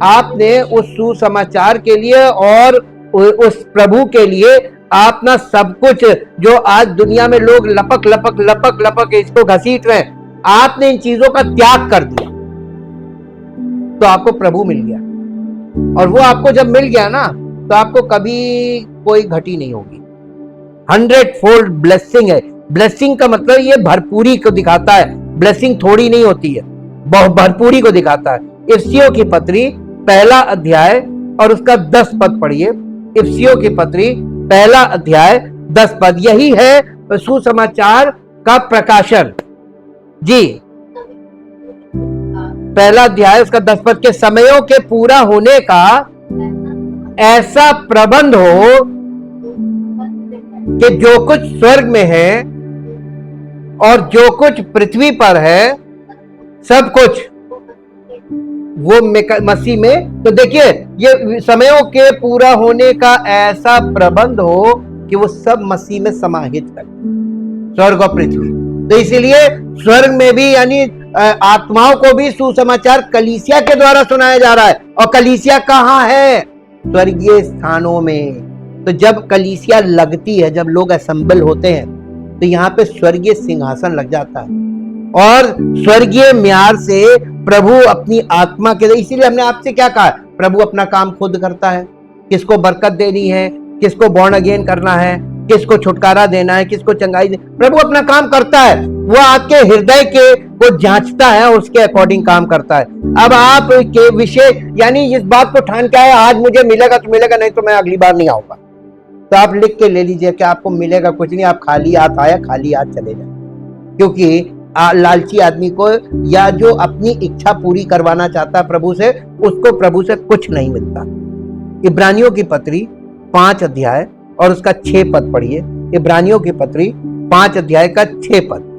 आपने उस सुसमाचार के लिए और उस प्रभु के लिए अपना सब कुछ, जो आज दुनिया में लोग लपक लपक लपक लपक इसको घसीट रहे हैं, आपने इन चीजों का त्याग कर दिया तो आपको प्रभु मिल गया। और वो आपको जब मिल गया ना, तो आपको कभी कोई घटी नहीं होगी। 100-fold ब्लेसिंग है। ब्लेसिंग का मतलब ये भरपूरी को दिखाता है, ब्लेसिंग थोड़ी नहीं होती है, भरपूरी को दिखाता है। इफिसियों की पत्री 1 अध्याय और उसका 10 पद पढ़िए। इफिसियों की पत्री 1 अध्याय 10 पद, यही है सुसमाचार का प्रकाशन जी। 1 अध्याय उसका 10 पद, के समयों के पूरा होने का ऐसा प्रबंध हो कि जो कुछ स्वर्ग में है और जो कुछ पृथ्वी पर है, सब कुछ वो मसीह में। तो देखिए, ये समयों के पूरा होने का ऐसा प्रबंध हो कि वो सब मसीह में समाहित कर, स्वर्ग और पृथ्वी। तो इसीलिए स्वर्ग में भी, यानी आत्माओं को भी सुसमाचार कलीसिया के द्वारा सुनाया जा रहा है। और कलीसिया कहाँ है? स्वर्गीय स्थानों में। तो जब कलीसिया लगती है, जब लोग असेंबल होते हैं, तो यहाँ पे स्वर्गीय सिंहासन लग जाता है और स्वर्गीय म्यार से प्रभु अपनी आत्मा के, इसीलिए हमने आपसे क्या कहा, प्रभु अपना काम खुद करता है। किसको बरकत देनी है, किसको बॉर्न अगेन करना है, किसको छुटकारा देना है, किसको चंगाई दे, प्रभु अपना काम करता है। वो आपके हृदय के को जांचता है, उसके अकॉर्डिंग काम करता है। अब आप के विषय, यानी इस बात को ठान के आए, आज मुझे मिलेगा तो मिलेगा, नहीं तो मैं अगली बार नहीं आऊंगा, तो आप लिख के ले लीजिए कि आपको मिलेगा कुछ नहीं, आप खाली हाथ आया खाली हाथ चले जाए। क्योंकि लालची आदमी को, या जो अपनी इच्छा पूरी करवाना चाहता है प्रभु से, उसको प्रभु से कुछ नहीं मिलता। इब्रानियों की पत्री 5 अध्याय और उसका 6 पद पढ़िए। इब्रानियों की पत्री 5 अध्याय का 6 पद,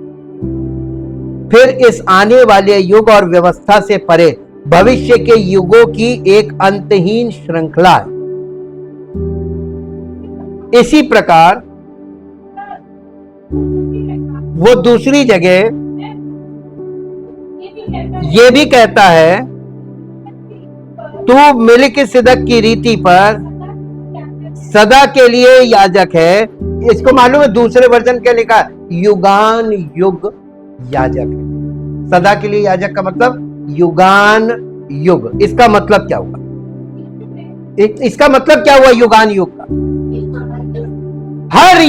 फिर इस आने वाले युग और व्यवस्था से परे भविष्य के युगों की एक अंतहीन श्रृंखला है। इसी प्रकार वो दूसरी जगह ये भी कहता है, तू मेलिकिसिदक की रीति पर सदा के लिए याजक है। इसको मालूम है दूसरे वर्जन क्या लिखा है? युगान युग याजक है। सदा के लिए याजक का मतलब युगान युग। इसका मतलब क्या हुआ? इसका मतलब क्या हुआ युगान युग का? हर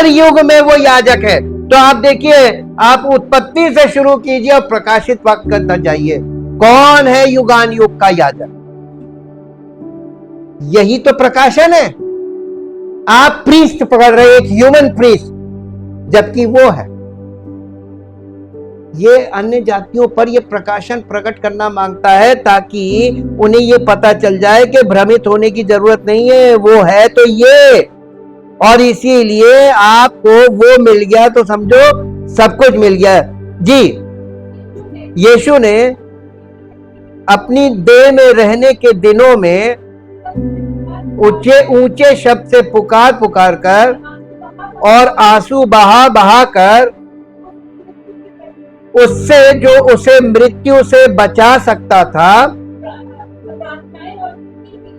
युग में वो याजक है। तो आप देखिए, आप उत्पत्ति से शुरू कीजिए और प्रकाशित वक्त तक जाइए, कौन है युगान युग का याजक? यही तो प्रकाशन है। आप प्रीस्ट पकड़ रहे, एक ह्यूमन प्रीस्ट, जबकि वो है। ये अन्य जातियों पर ये प्रकाशन प्रकट करना मांगता है, ताकि उन्हें ये पता चल जाए कि भ्रमित होने की जरूरत नहीं है, वो है तो ये। और इसीलिए आपको वो मिल गया तो समझो सब कुछ मिल गया जी। यीशु ने अपनी देह में रहने के दिनों में ऊंचे ऊंचे शब्द से पुकार पुकार कर और आंसू बहा बहा कर उससे, जो उसे मृत्यु से बचा सकता था,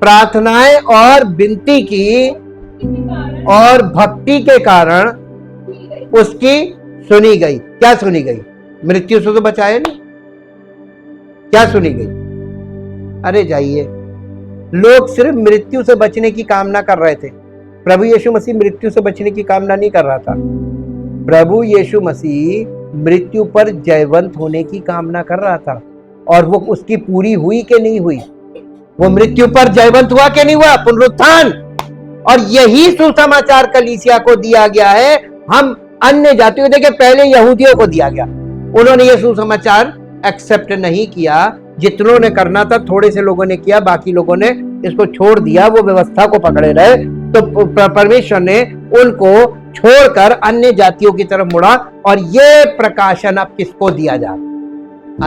प्रार्थनाएं और विनती की और भक्ति के कारण उसकी सुनी गई। क्या सुनी गई? मृत्यु से तो बचाए नहीं, क्या सुनी गई? अरे जाइए, लोग सिर्फ मृत्यु से बचने की कामना कर रहे थे। प्रभु यीशु मसीह मृत्यु से बचने की कामना नहीं कर रहा था। प्रभु यीशु मसीह मृत्यु पर जयवंत होने की कामना कर रहा था। और वो उसकी पूरी हुई कि नहीं हुई? वो मृत्यु पर जयवंत हुआ कि नहीं हुआ? पुनरुत्थान। और यही सुसमाचार कलीसिया को दिया गया है। हम अन्य जातियों, देखिए पहले यहूदियों को दिया गया, उन्होंने ये सुसमाचार एक्सेप्ट नहीं किया। जितनों ने करना था, थोड़े से लोगों ने किया, बाकी लोगों ने इसको छोड़ दिया, वो व्यवस्था को पकड़े रहे, तो परमेश्वर ने उनको छोड़कर अन्य जातियों की तरफ मुड़ा। और ये प्रकाशन अब किसको दिया जा रहा?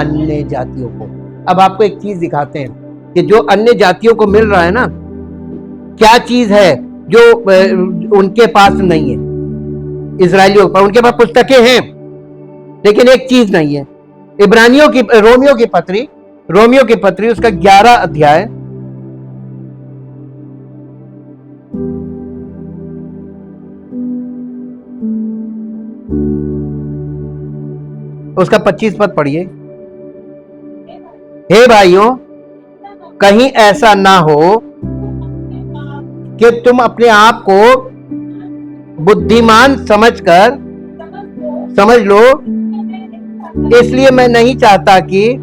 अन्य जातियों को। अब आपको एक चीज दिखाते हैं कि जो अन्य जातियों को मिल रहा है ना, क्या चीज है जो उनके पास नहीं है। इजरायलियों पर उनके पास पुस्तकें हैं, लेकिन एक चीज नहीं है। रोमियो की पत्री उसका 11 अध्याय उसका 25 पद पढ़िए। हे भाइयों, कहीं ऐसा ना हो कि तुम अपने आप को बुद्धिमान समझ लो, इसलिए मैं नहीं चाहता कि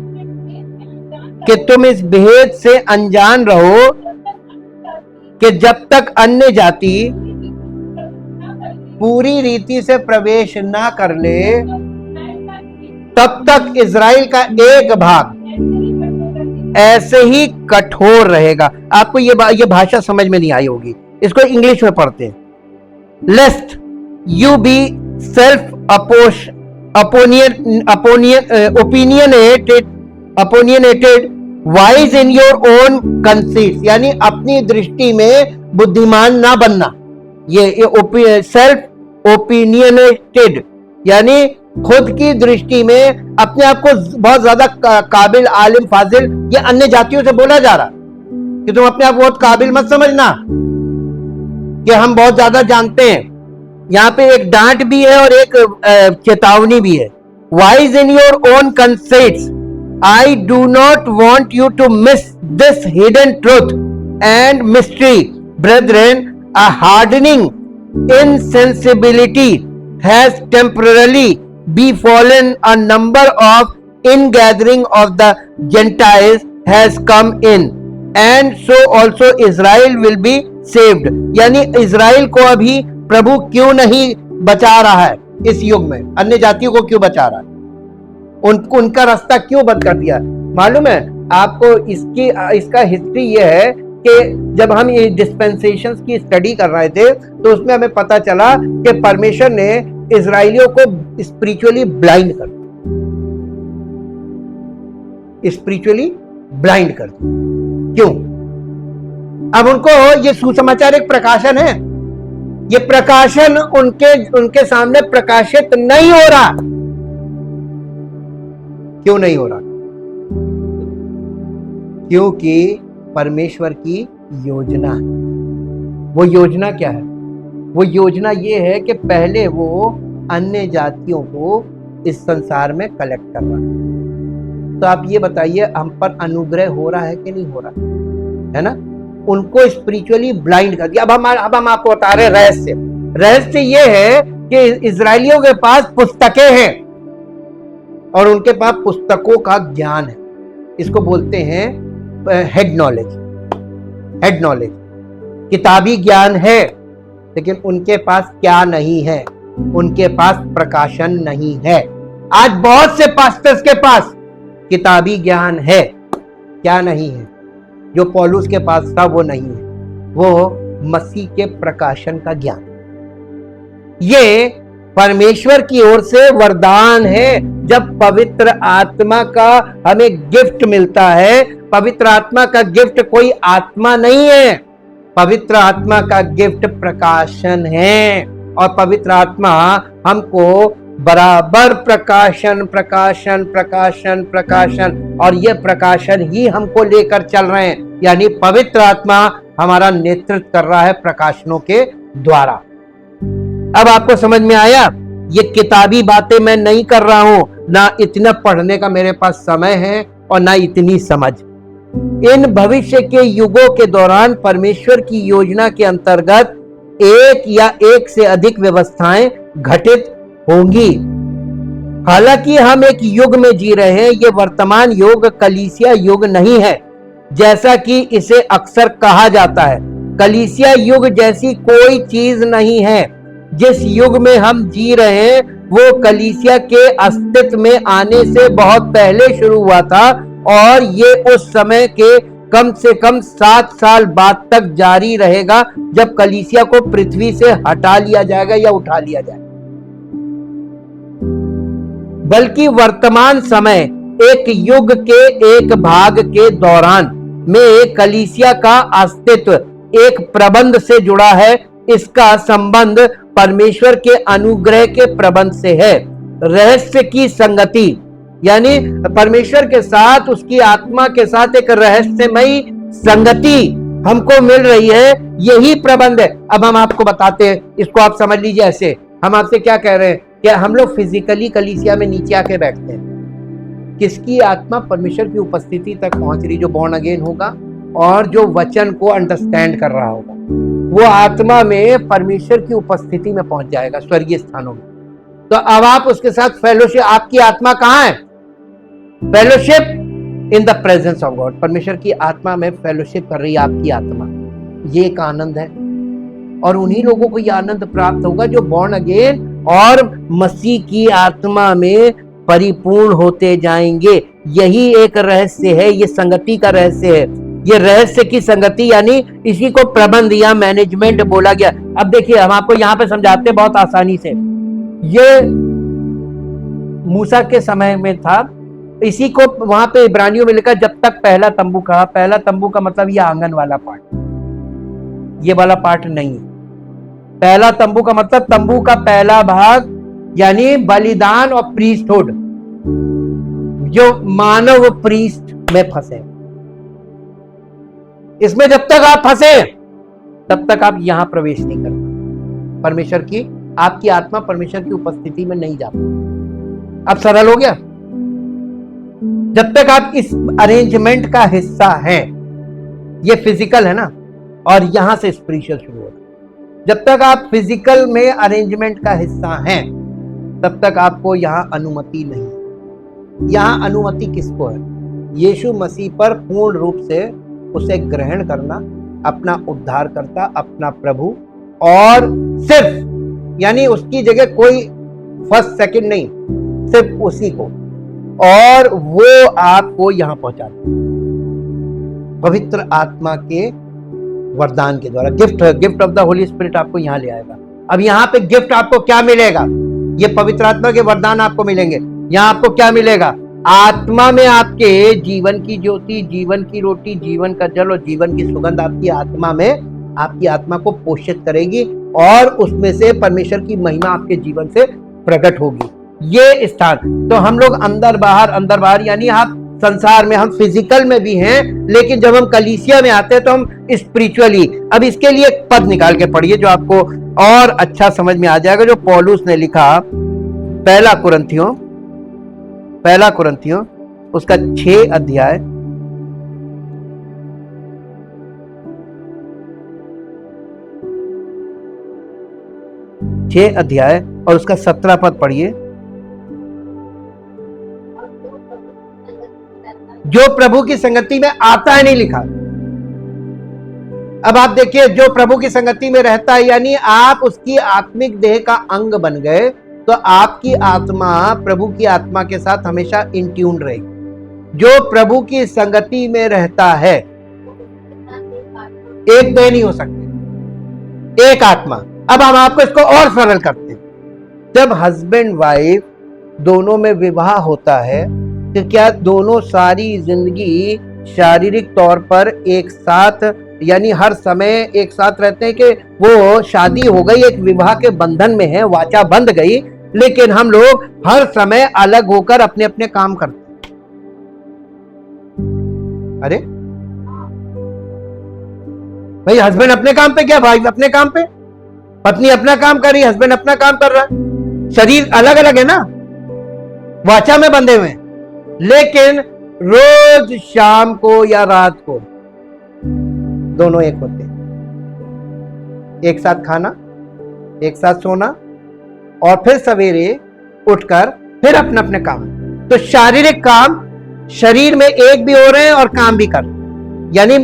तुम इस भेद से अनजान रहो कि जब तक अन्य जाति पूरी रीति से प्रवेश ना कर ले, तब तक इजराइल का एक भाग ऐसे ही कठोर रहेगा। आपको ये भाषा समझ में नहीं आई होगी, इसको इंग्लिश में पढ़ते हैं। लेस्ट you be self opinionated wise in your own conceits, यानी अपनी दृष्टि में बुद्धिमान ना बनना। ये सेल्फ ओपिनियनेटेड यानी खुद की दृष्टि में अपने आप को बहुत ज्यादा काबिल, आलिम, फाजिल, ये अन्य जातियों से बोला जा रहा कि तुम अपने आप बहुत काबिल मत समझना कि हम बहुत ज्यादा जानते हैं। यहाँ पे एक डांट भी है और एक चेतावनी भी है। Wise in your own concepts, I do not want you to miss this hidden truth and mystery brethren, a hardening insensibility has temporarily befallen, a number of ingathering of the Gentiles has come in, and so also Israel will be saved। यानी Israel को अभी प्रभु क्यों नहीं बचा रहा है इस युग में? अन्य जातियों को क्यों बचा रहा है? उनका रास्ता क्यों बंद कर दिया? मालूम है आपको इसका हिस्ट्री ये है कि जब हम ये डिस्पेंसेशंस की स्टडी कर रहे थे तो उसमें हमें पता चला कि परमेश्वर ने इजराइलियों को स्पिरिचुअली ब्लाइंड कर दिया। क्यों? अब उनको ये सुसमाचार एक प्रकाशन है, ये प्रकाशन उनके सामने प्रकाशित नहीं हो रहा। क्यों नहीं हो रहा? क्योंकि परमेश्वर की योजना है। वो योजना क्या है? वो योजना ये है कि पहले वो अन्य जातियों को इस संसार में कलेक्ट कर रहा है। तो आप ये बताइए, हम पर अनुग्रह हो रहा है कि नहीं हो रहा है? ना, उनको स्पिरिचुअली ब्लाइंड कर दिया। अब हम आपको बता रहे रहस्य ये है कि इजरायलियों के पास पुस्तकें हैं और उनके पास पुस्तकों का ज्ञान है। इसको बोलते हैं हेड नॉलेज। किताबी ज्ञान है, लेकिन उनके पास क्या नहीं है? उनके पास प्रकाशन नहीं है। आज बहुत से पास्टर्स के पास किताबी ज्ञान है, क्या नहीं है? जो पौलुस के पास था वो नहीं है, वो मसीह के प्रकाशन का ज्ञान। ये परमेश्वर की ओर से वरदान है। जब पवित्र आत्मा का हमें गिफ्ट मिलता है, पवित्र आत्मा का गिफ्ट कोई आत्मा नहीं है, पवित्र आत्मा का गिफ्ट प्रकाशन है। और पवित्र आत्मा हमको बराबर प्रकाशन और ये प्रकाशन ही हमको लेकर चल रहे हैं। यानी पवित्र आत्मा हमारा नेतृत्व कर रहा है प्रकाशनों के द्वारा। अब आपको समझ में आया? ये किताबी बातें मैं नहीं कर रहा हूं, ना इतना पढ़ने का मेरे पास समय है और ना इतनी समझ। इन भविष्य के युगों के दौरान परमेश्वर की योजना के अंतर्गत एक या एक से अधिक व्यवस्थाएं घटित होंगी। हालांकि हम एक युग में जी रहे हैं, ये वर्तमान युग कलीसिया युग नहीं है जैसा कि इसे अक्सर कहा जाता है। कलीसिया युग जैसी कोई चीज नहीं है। जिस युग में हम जी रहे हैं वो कलीसिया के अस्तित्व में आने से बहुत पहले शुरू हुआ था और ये उस समय के कम से कम 7 साल बाद तक जारी रहेगा, जब कलीसिया को पृथ्वी से हटा लिया जाएगा या उठा लिया जाएगा। बल्कि वर्तमान समय एक युग के एक भाग के दौरान में कलीसिया का अस्तित्व एक प्रबंध से जुड़ा है। इसका संबंध परमेश्वर के अनुग्रह के प्रबंध से है। रहस्य की संगति, यानी परमेश्वर के साथ, उसकी आत्मा के साथ एक रहस्यमयी संगति हमको मिल रही है, यही प्रबंध है। अब हम आपको बताते हैं, इसको आप समझ लीजिए ऐसे। हम आपसे क्या कह रहे हैं कि हम लोग फिजिकली कलीसिया में नीचे आके बैठते हैं, किसकी आत्मा परमेश्वर की उपस्थिति तक पहुंच रही, जो बॉर्न अगेन होगा और जो वचन को अंडरस्टैंड कर रहा होगा, वो आत्मा में परमेश्वर की उपस्थिति में पहुंच जाएगा, स्वर्गीय स्थानों में। तो अब आप उसके साथ फेलोशिप, आपकी आत्मा कहां है? Fellowship in the presence of God, परमेश्वर की आत्मा में फेलोशिप कर रही है आपकी आत्मा। ये एक आनंद है, और उन्हीं लोगों को यह आनंद प्राप्त होगा जो बॉर्न अगेन और मसीह की आत्मा में परिपूर्ण होते जाएंगे। यही एक रहस्य है, ये संगति का रहस्य है। ये रहस्य की संगति, यानी इसी को प्रबंध या मैनेजमेंट बोला गया। अब देखिए, हम आपको यहां पे समझाते हैं बहुत आसानी से। ये मूसा के समय में था, इसी को वहां पे इब्रानियों में लिखा, जब तक पहला तंबू खड़ा। पहला तंबू का मतलब ये आंगन वाला पार्ट, ये वाला पार्ट नहीं है। पहला तंबू का मतलब तंबू का पहला भाग, यानी बलिदान और प्रीस्टहुड, जो मानव प्रीस्ट में फंसे। इसमें जब तक आप फंसे तब तक आप यहां प्रवेश नहीं कर पाते। परमेश्वर की, आपकी आत्मा परमेश्वर की उपस्थिति में नहीं जा पाती। अब सरल हो गया। जब तक आप इस अरेंजमेंट का हिस्सा हैं, ये फिजिकल है ना, और यहां से स्पिरिचुअल शुरू होता है। जब तक आप फिजिकल में अरेंजमेंट का हिस्सा हैं, तब तक आपको यहां अनुमति नहीं। यहां अनुमति किसको है? यीशु मसीह पर पूर्ण रूप से उसे ग्रहण करना, अपना उद्धारकर्ता, अपना प्रभु, और सिर्फ, यानी उसकी जगह कोई फर्स्ट सेकंड नहीं, सिर्फ उसी को, और वो आपको यहां पहुंचा दे पवित्र आत्मा के वरदान के द्वारा। Gift of the Holi spirit आपको यहां ले आएगा। अब यहां पे गिफ्ट आपको क्या मिलेगा? ये पवित्र आत्मा के वरदान आपको मिलेंगे। यहां आपको क्या मिलेगा? आत्मा में आपके जीवन की ज्योति, जीवन की रोटी, जीवन का जल और जीवन की सुगंध आपकी आत्मा में, आपकी आत्मा को पोषित करेगी, और उसमें से परमेश्वर की महिमा आपके जीवन से प्रकट होगी। ये स्थान, तो हम लोग अंदर बाहर, यानी आप संसार में, हम फिजिकल में भी हैं, लेकिन जब हम कलीसिया में आते हैं तो हम स्पिरिचुअली। अब इसके लिए एक पद निकाल के पढ़िए जो आपको और अच्छा समझ में आ जाएगा, जो पौलुस ने लिखा पहला कुरिन्थियों उसका 6 अध्याय, और उसका 17 पद पढ़िए। जो प्रभु की संगति में आता है, नहीं लिखा। अब आप देखिए, जो प्रभु की संगति में रहता है, यानी आप उसकी आत्मिक देह का अंग बन गए, तो आपकी आत्मा प्रभु की आत्मा के साथ हमेशा इन ट्यून रहेगी। जो प्रभु की संगति में रहता है, एक देह नहीं हो सकते, एक आत्मा। अब हम आपको इसको और सरल करते हैं। जब हस्बैंड वाइफ दोनों में विवाह होता है, तो क्या दोनों सारी जिंदगी शारीरिक तौर पर एक साथ, यानी हर समय एक साथ रहते हैं? कि वो शादी हो गई, एक विवाह के बंधन में है, वाचा बंध गई, लेकिन हम लोग हर समय अलग होकर अपने अपने काम करते हैं। अरे भाई, हस्बैंड अपने काम पे, क्या भाई अपने काम पे, पत्नी अपना काम कर रही है, हस्बैंड अपना काम कर रहा है। शरीर अलग अलग है ना, वाचा में बंधे हुए, लेकिन रोज शाम को या रात को दोनों एक होते हैं। एक साथ खाना, एक साथ सोना, और फिर सवेरे उठकर फिर अपने अपने काम। तो शारीरिक काम शरीर में एक भी हो रहे हैं और काम भी कर, यानी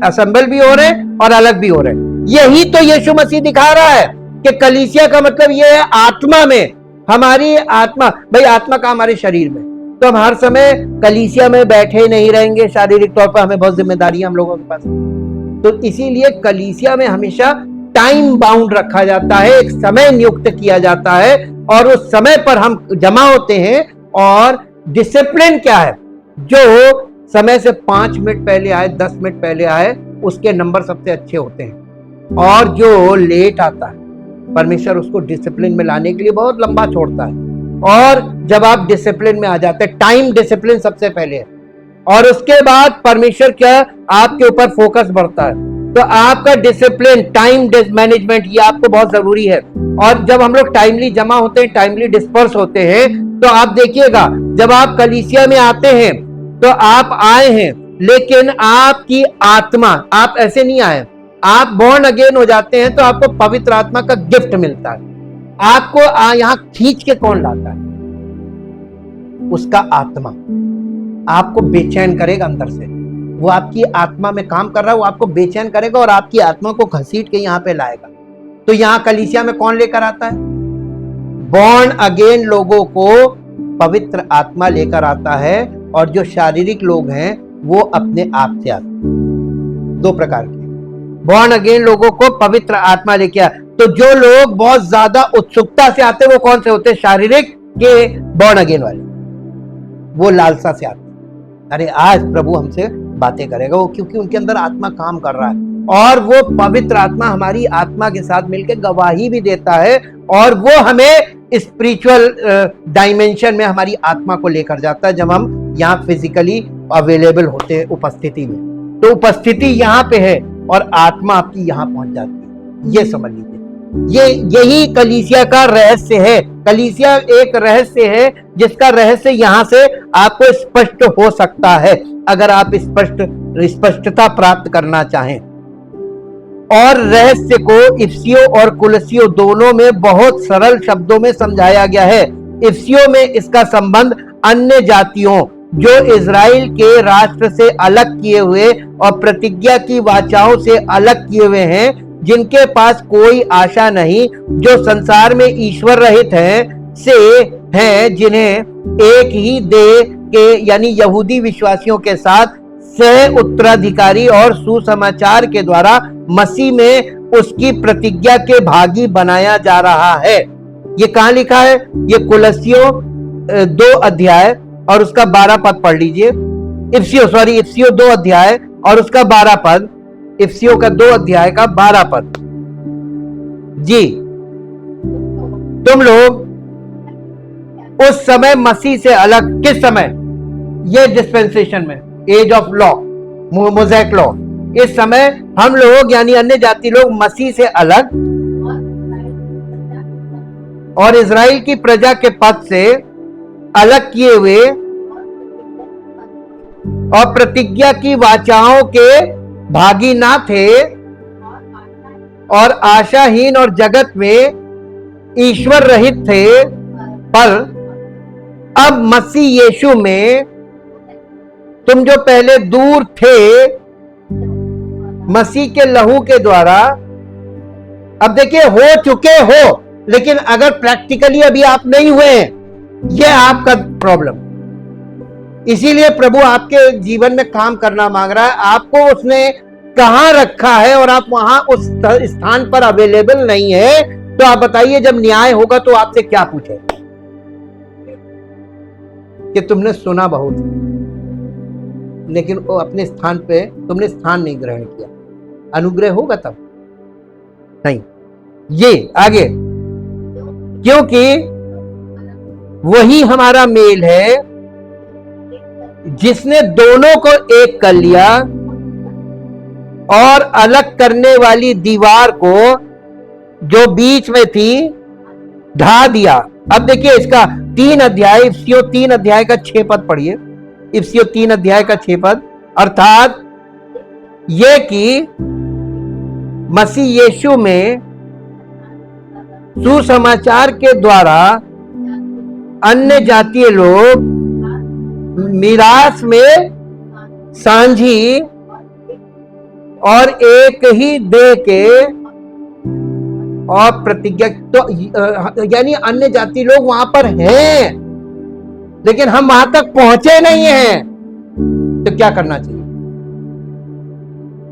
असेंबल भी हो रहे हैं और अलग भी हो रहे हैं। यही तो यीशु मसीह दिखा रहा है कि कलीसिया का मतलब यह है, आत्मा में, हमारी आत्मा, भाई आत्मा का हमारे शरीर में, तो हम हर समय कलीसिया में बैठे नहीं रहेंगे, शारीरिक तौर पर हमें बहुत जिम्मेदारियां हम लोगों के पास। तो इसीलिए कलीसिया में हमेशा टाइम बाउंड रखा जाता है, एक समय नियुक्त किया जाता है और उस समय पर हम जमा होते हैं। और डिसिप्लिन क्या है, जो समय से 5 मिनट पहले आए, 10 मिनट पहले आए, उसके नंबर सबसे अच्छे होते हैं। और जो लेट आता है, परमेश्वर उसको डिसिप्लिन में लाने के लिए बहुत लंबा छोड़ता है। और जब आप डिसिप्लिन में आ जाते हैं, टाइम डिसिप्लिन सबसे पहले है और उसके बाद परमेश्वर क्या आपके ऊपर फोकस बढ़ता है। तो आपका डिसिप्लिन, टाइम मैनेजमेंट, ये आपको बहुत जरूरी है। और जब हम लोग टाइमली जमा होते हैं, टाइमली डिस्पर्स होते हैं, तो आप देखिएगा जब आप कलीसिया में आते हैं तो आप आए हैं, लेकिन आपकी आत्मा, आप ऐसे नहीं आए, आप बॉर्न अगेन हो जाते हैं तो आपको पवित्र आत्मा का गिफ्ट मिलता है। आपको यहां खींच के कौन लाता है? उसका आत्मा आपको बेचैन करेगा अंदर से। वो आपकी आत्मा में काम कर रहा है, वो आपको बेचैन करेगा और आपकी आत्मा को घसीट के यहां पे लाएगा। तो यहां कलीसिया में कौन लेकर आता है? बॉर्न अगेन लोगों को पवित्र आत्मा लेकर आता है। और जो शारीरिक लोग हैं वो अपने आप से आते हैं। 2 प्रकार के बॉर्न अगेन लोगों को पवित्र आत्मा लेके आए। तो जो लोग बहुत ज्यादा उत्सुकता से आते हैं वो कौन से होते हैं? शारीरिक के बॉर्न अगेन वाले। वो लालसा से आते हैं, अरे आज प्रभु हमसे बातें करेगा, वो क्योंकि उनके अंदर आत्मा काम कर रहा है। और वो पवित्र आत्मा हमारी आत्मा के साथ मिलकर गवाही भी देता है और वो हमें स्पिरिचुअल डायमेंशन में हमारी आत्मा को लेकर जाता है जब हम यहाँ फिजिकली अवेलेबल होते हैं उपस्थिति में। तो उपस्थिति यहाँ पे है और आत्मा आपकी यहाँ पहुंच जाती है। ये समझ लीजिए, यही कलीसिया का रहस्य है। कलीसिया एक रहस्य है जिसका रहस्य यहाँ से आपको स्पष्ट हो सकता है अगर आप स्पष्टता प्राप्त करना चाहें। और रहस्य को इफिसियों और कुलसियों दोनों में बहुत सरल शब्दों में समझाया गया है। इफिसियों में इसका संबंध अन्य जातियों जो इजराइल के राष्ट्र से अलग किए हुए और प्रतिज्ञा की वाचाओं से अलग किए हुए हैं, जिनके पास कोई आशा नहीं, जो संसार में ईश्वर रहित हैं, से हैं, जिन्हें एक ही देह के यानी यहूदी विश्वासियों के साथ सह उत्तराधिकारी और सुसमाचार के द्वारा मसीह में उसकी प्रतिज्ञा के भागी बनाया जा रहा है। ये कहां लिखा है? ये कुलसियों 2 अध्याय और उसका 12 पद पढ़ लीजिए। इफिसियों 2 अध्याय और उसका 12 पद। इफिसियों का 2 अध्याय का 12 पद। जी, तुम लोग उस समय मसीह से अलग, किस समय? ये डिस्पेंसेशन में, age of law, Mosaic law, इस समय हम लोग यानी अन्य जाति लोग मसीह से अलग और इजराइल की प्रजा के पद से अलग किए हुए और प्रतिज्ञा की वाचाओं के भागी ना थे और आशाहीन और जगत में ईश्वर रहित थे, पर अब मसीह यीशु में तुम जो पहले दूर थे, मसीह के लहू के द्वारा, अब देखिए हो चुके हो, लेकिन अगर प्रैक्टिकली अभी आप नहीं हुए हैं, यह आपका प्रॉब्लम। इसीलिए प्रभु आपके जीवन में काम करना मांग रहा है। आपको उसने कहां रखा है और आप वहां उस स्थान पर अवेलेबल नहीं है, तो आप बताइए जब न्याय होगा तो आपसे क्या पूछे कि तुमने सुना बहुत लेकिन वो अपने स्थान पे तुमने स्थान नहीं ग्रहण किया, अनुग्रह होगा तब नहीं। ये आगे, क्योंकि वही हमारा मेल है जिसने दोनों को एक कर लिया और अलग करने वाली दीवार को जो बीच में थी ढा दिया। अब देखिए इसका 3 अध्याय, इफिसियों 3 अध्याय का 6 पद पढ़िए। इफिसियों 3 अध्याय का 6 पद, अर्थात ये कि मसीह यीशु में सुसमाचार के द्वारा अन्य जातीय लोग मिरास में सांझी और एक ही देह के और प्रतिज्ञा, तो यानी अन्य जाति लोग वहां पर हैं लेकिन हम वहां तक पहुंचे नहीं हैं, तो क्या करना चाहिए?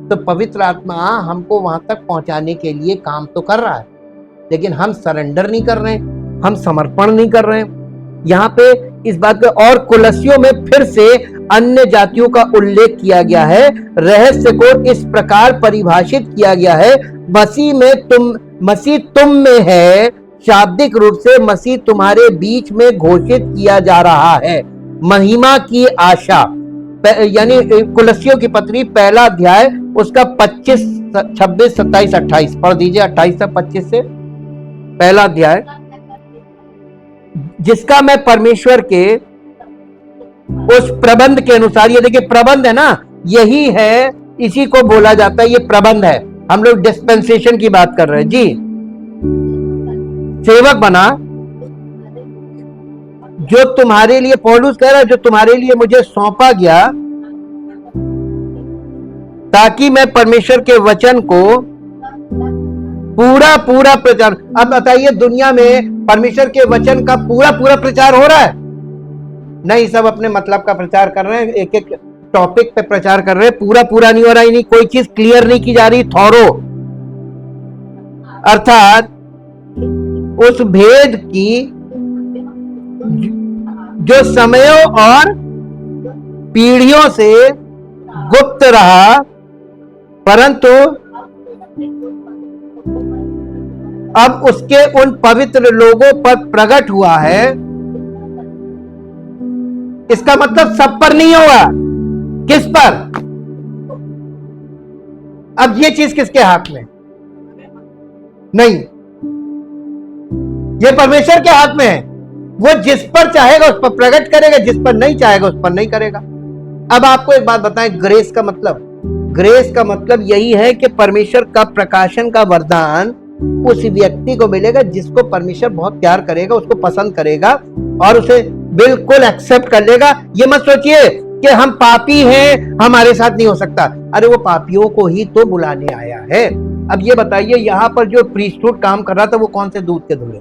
तो पवित्र आत्मा हमको वहां तक पहुंचाने के लिए काम तो कर रहा है, लेकिन हम सरेंडर नहीं कर रहे हैं, हम समर्पण नहीं कर रहे हैं। यहाँ पे इस बात पे और कुलस्सियों में फिर से अन्य जातियों का उल्लेख किया गया है। रहस्य को इस प्रकार परिभाषित किया गया है, मसीह तुम में है, शाब्दिक रूप से मसीह तुम्हारे बीच में घोषित किया जा रहा है, महिमा की आशा। यानी कुलस्सियों की पत्री पहला अध्याय उसका 25, 26, 27, 28 पढ़ दीजिए। 28 से 25 से पहला अध्याय, जिसका मैं परमेश्वर के उस प्रबंध के अनुसार, ये देखिए प्रबंध है ना, यही है, इसी को बोला जाता है, ये प्रबंध है। हम लोग डिस्पेंसेशन की बात कर रहे हैं जी। सेवक बना जो तुम्हारे लिए, पौलुस कह रहा है, जो तुम्हारे लिए मुझे सौंपा गया, ताकि मैं परमेश्वर के वचन को पूरा पूरा प्रचार। अब बताइए, दुनिया में परमेश्वर के वचन का पूरा पूरा प्रचार हो रहा है? नहीं, सब अपने मतलब का प्रचार कर रहे हैं, एक एक टॉपिक पे प्रचार कर रहे हैं, पूरा पूरा नहीं हो रहा, नहीं कोई चीज क्लियर नहीं की जा रही, थॉरो। अर्थात उस भेद की जो समयों और पीढ़ियों से गुप्त रहा, परंतु अब उसके उन पवित्र लोगों पर प्रकट हुआ है। इसका मतलब सब पर नहीं होगा, किस पर? अब ये चीज किसके हाथ में? नहीं, ये परमेश्वर के हाथ में है। वो जिस पर चाहेगा उस पर प्रकट करेगा, जिस पर नहीं चाहेगा उस पर नहीं करेगा। अब आपको एक बात बताएं, ग्रेस का मतलब, ग्रेस का मतलब यही है कि परमेश्वर का प्रकाशन का वरदान उस व्यक्ति को मिलेगा जिसको परमेश्वर बहुत प्यार करेगा, उसको पसंद करेगा और उसे बिल्कुल एक्सेप्ट कर लेगा। ये मत सोचिए कि हम पापी हैं, हमारे साथ नहीं हो सकता। अरे वो पापियों को ही तो बुलाने आया है। अब ये बताइए, यहां पर जो प्रीस्टहुड काम कर रहा था वो कौन से दूध के धुले?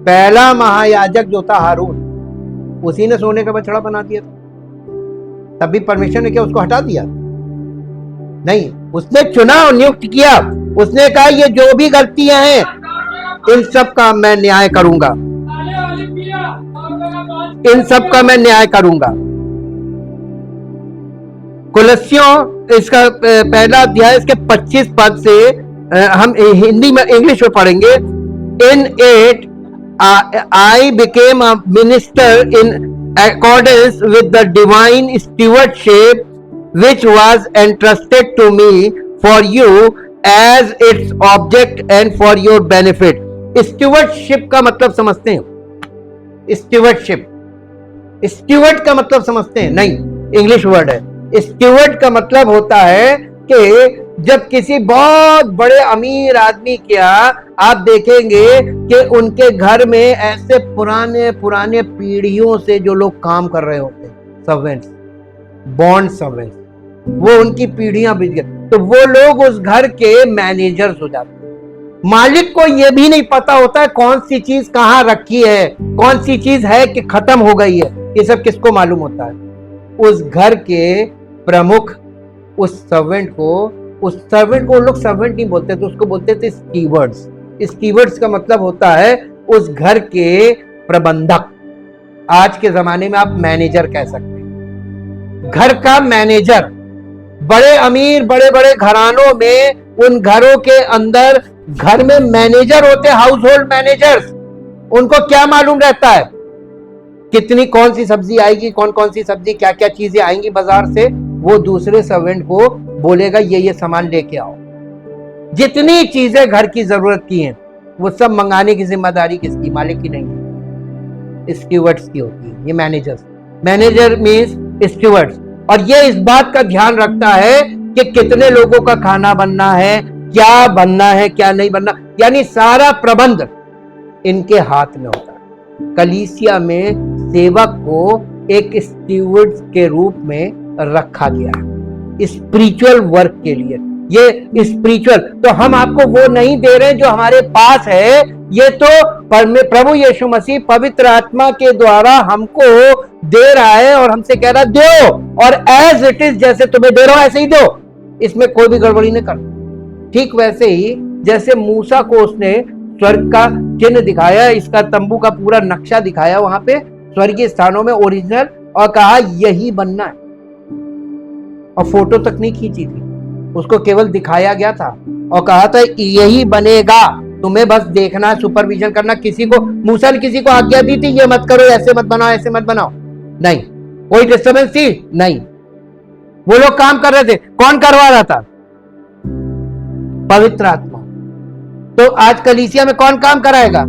पहला महायाजक जो था हारून, उसी ने सोने का बछड़ा बना दिया था। तभी परमेश्वर ने क्या उसको हटा दिया? नहीं, उसने चुना और नियुक्त किया। उसने कहा ये जो भी गलतियां हैं इन सब का मैं न्याय करूंगा, इन सब का मैं न्याय करूंगा। कुलस्सियों इसका पहला अध्याय इसके 25 पद से हम हिंदी में, इंग्लिश में पढ़ेंगे। In it I became a minister in accordance with the divine stewardship which was entrusted to me for you as its object and for your benefit. Stewardship का मतलब समझते हैं? Stewardship, steward का मतलब समझते हैं? नहीं, इंग्लिश वर्ड है। Steward का मतलब होता है कि जब किसी बहुत बड़े अमीर आदमी क्या आप देखेंगे कि उनके घर में ऐसे पुराने पुराने पीढ़ियों से जो लोग काम कर रहे होते हैं, सर्वेंट्स, बॉन्ड सर्वेंट्स, वो उनकी पीढ़ियां बीत गई, तो वो लोग उस घर के मैनेजर्स हो जाते हैं। मालिक को ये भी नहीं पता होता है कौन सी चीज कहां रखी है, कौन सी चीज है कि खत्म हो गई है। ये सब किसको मालूम होता है? उस घर के प्रमुख, उस सर्वेंट को लोग सर्वेंट नहीं बोलते थे, उसको बोलते थे स्टीवर्ड्स। स्टीवर्ड्स का मतलब होता है उस घर के प्रबंधक। आज के जमाने में आप मैनेजर कह सकते हैं, घर का मैनेजर। बड़े अमीर बड़े बड़े घरानों में, उन घरों के अंदर घर में मैनेजर होते, हाउस होल्ड मैनेजर्स। उनको क्या मालूम रहता है कितनी, कौन सी सब्जी आएगी, कौन कौन सी सब्जी, क्या क्या चीजें आएंगी बाजार से। वो दूसरे सर्वेंट को बोलेगा ये सामान लेके आओ। जितनी चीजें घर की जरूरत की हैं वो सब मंगाने की जिम्मेदारी किसकी? मालिक की नहीं है, स्टीवर्ड्स की होती है। ये मैनेजर्स, मैनेजर मींस स्टीवर्ड्स। और ये इस बात का ध्यान रखता है कि कितने लोगों का खाना बनना है, क्या बनना है, क्या नहीं बनना, यानी सारा प्रबंध इनके हाथ में होता है। कलीसिया में सेवक को एक स्टीवर्ड्स के रूप में रखा गया है स्पिरिचुअल वर्क के लिए। ये स्पिरिचुअल, तो हम आपको वो नहीं दे रहे जो हमारे पास है, ये तो प्रभु यीशु मसीह पवित्र आत्मा के द्वारा हमको दे रहा है और हमसे कह रहा दो, और एज इट इज, जैसे तुम्हें दे रहा हूं ऐसे ही दो, इसमें कोई भी गड़बड़ी नहीं कर। ठीक वैसे ही जैसे मूसा को उसने स्वर्ग का चिन्ह दिखाया, इसका तंबू का पूरा नक्शा दिखाया वहां पे स्वर्गीय स्थानों में ओरिजिनल, और कहा यही बनना है, और फोटो तक नहीं खींची थी, उसको केवल दिखाया गया था और कहा था यही बनेगा, तुम्हें बस देखना, सुपरविजन करना। किसी को, मूसा ने किसी को आज्ञा दी थी ये मत करो, ऐसे मत बनाओ, ऐसे मत बनाओ, नहीं। कोई डिस्टर्बेंस थी? नहीं। वो लोग काम कर रहे थे। कौन करवा रहा था? पवित्र आत्मा। तो आज कलीसिया में कौन काम कराएगा?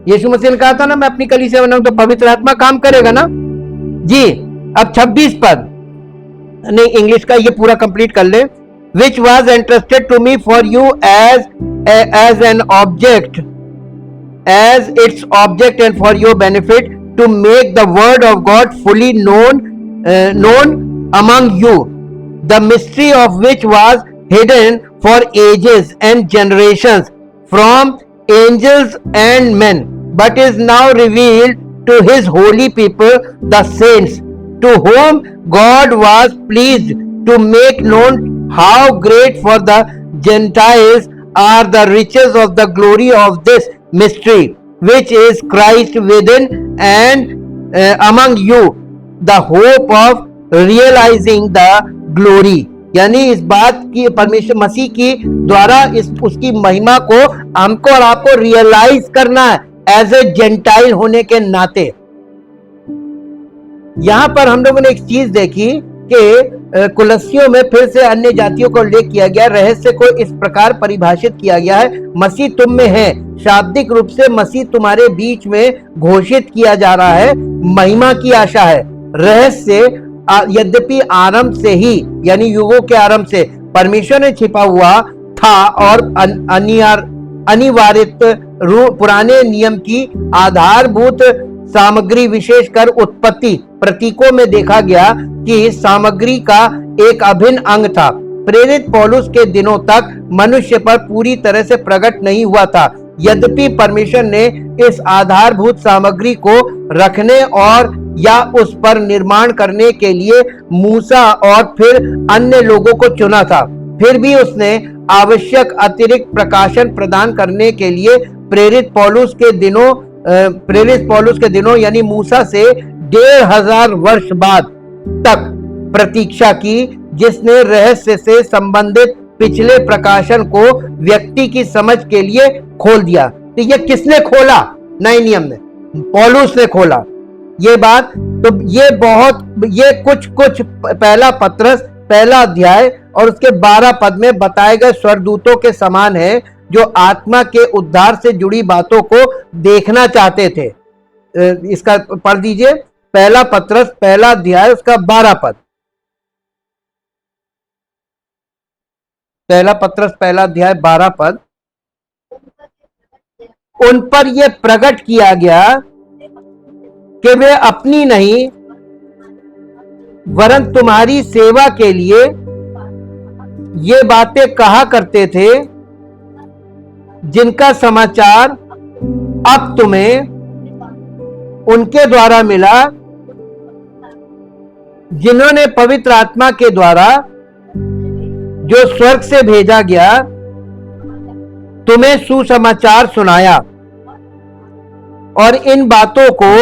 यीशु मसीह ने कहा था ना, मैं अपनी कलीसिया बनाऊं तो पवित्र आत्मा काम करेगा ना जी। अब 26 पद, नहीं इंग्लिश का ये पूरा कंप्लीट कर ले। Which was entrusted to me for you as an object, as its object and for your benefit, to make the word of God fully known among you, the mystery of which was hidden for ages and generations from angels and men, but is now revealed to his holy people, the saints, to whom God was pleased to make known how great for the Gentiles are the riches of the glory of this mystery, which is Christ within and among you, the hope of realizing the glory। यानी इस बात की, परमेश्वर मसीह की द्वारा इस उसकी महिमा को हमको और आपको रियलाइज करना है एज ए जेंटाइल होने के नाते। यहां पर हम लोगों ने एक चीज देखी कि कुलस्सियों में फिर से अन्य जातियों को उल्लेख किया गया, रहस्य को इस प्रकार परिभाषित किया गया है, मसीह तुम में है। शाब्दिक रूप से मसीह तुम्हारे बीच में घोषित किया जा रहा है, महिमा की आशा है। रहस्य यद्यपि आरंभ से ही, यानी युगों के आरंभ से परमेश्वर ने छिपा हुआ था और अनिवार्य पुराने नियम की आधारभूत सामग्री, विशेषकर उत्पत्ति प्रतीकों में देखा गया कि सामग्री का एक अभिन्न अंग था। प्रेरित पौलुस के दिनों तक मनुष्य पर पूरी तरह से प्रकट नहीं हुआ था, यद्यपि परमेश्वर ने इस आधारभूत सामग्री को रखने और या उस पर निर्माण करने के लिए मूसा और फिर अन्य लोगों को चुना था। फिर भी उसने आवश्यक अतिरिक्त प्रकाशन प्रदान करने के लिए प्रेरित पौलुस के दिनों यानी मूसा से 1500 वर्ष बाद तक प्रतीक्षा की, जिसने रहस्य से संबंधित पिछले प्रकाशन को व्यक्ति की समझ के लिए खोल दिया। तो ये किसने खोला? नए नियम में पौलुस ने खोला ये बात। तो ये कुछ पहला पत्रस पहला अध्याय और उसके 12 पद में बताए गए स्वर्गदूतों के समान है, जो आत्मा के उद्धार से जुड़ी बातों को देखना चाहते थे। इसका पढ़ दीजिए, पहला पत्रस पहला अध्याय उसका 12 पद। पहला पत्रस पहला अध्याय 12 पद। उन पर यह प्रकट किया गया कि वे अपनी नहीं वरन तुम्हारी सेवा के लिए ये बातें कहा करते थे, जिनका समाचार अब तुम्हें उनके द्वारा मिला, जिन्होंने पवित्र आत्मा के द्वारा जो स्वर्ग से भेजा गया तुम्हें सुसमाचार सुनाया। और इन बातों को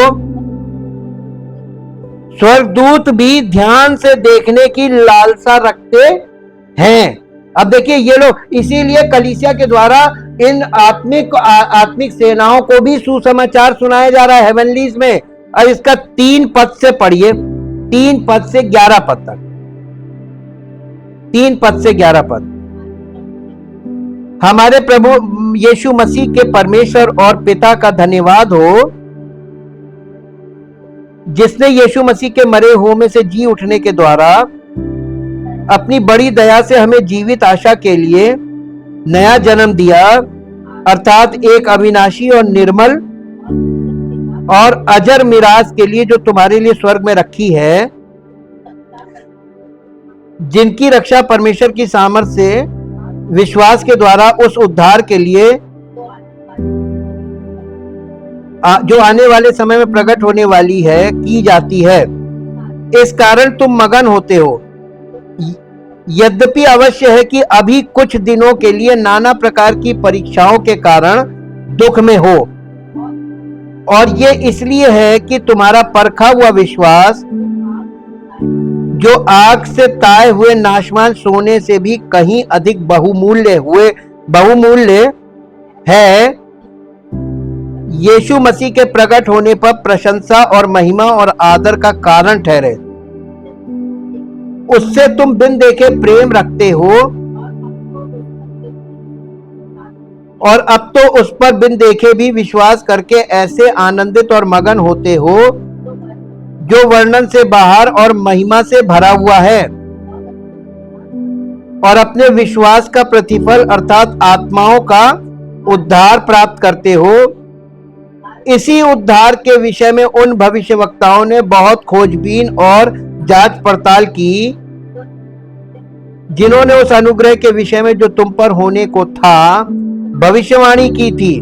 स्वर्गदूत भी ध्यान से देखने की लालसा रखते हैं। अब देखिए ये लोग, इसीलिए कलीसिया के द्वारा इन आत्मिक सेनाओं को भी सुसमाचार सुनाया जा रहा है हेवनलीज में। और इसका 3 पद से पढ़िए, 3 पद से 11 पद तक, 3 पद से 11 पद। हमारे प्रभु यीशु मसीह के परमेश्वर और पिता का धन्यवाद हो, जिसने यीशु मसीह के मरे हुओं में से जी उठने के द्वारा अपनी बड़ी दया से हमें जीवित आशा के लिए नया जन्म दिया, अर्थात एक अविनाशी और निर्मल और अजर मिराज के लिए जो तुम्हारे लिए स्वर्ग में रखी है। जिनकी रक्षा परमेश्वर की सामर्थ्य से विश्वास के द्वारा उस उद्धार के लिए जो आने वाले समय में प्रकट होने वाली है की जाती है। इस कारण तुम मगन होते हो। यद्यपि अवश्य है कि अभी कुछ दिनों के लिए नाना प्रकार की परीक्षाओं के कारण दुख में हो, और ये इसलिए है कि तुम्हारा परखा हुआ विश्वास, जो आग से ताए हुए नाशवान सोने से भी कहीं अधिक बहुमूल्य है, यीशु मसीह के प्रकट होने पर प्रशंसा और महिमा और आदर का कारण ठहरे। उससे तुम बिन देखे प्रेम रखते हो, और अब तो उस पर बिन देखे भी विश्वास करके ऐसे आनंदित और मगन होते हो जो वर्णन से बाहर और महिमा से भरा हुआ है, और अपने विश्वास का प्रतिफल अर्थात आत्माओं का उद्धार प्राप्त करते हो। इसी उद्धार के विषय में उन भविष्यवक्ताओं ने बहुत खोजबीन और जांच पड़ताल की, जिन्होंने उस अनुग्रह के विषय में जो तुम पर होने को था भविष्यवाणी की थी।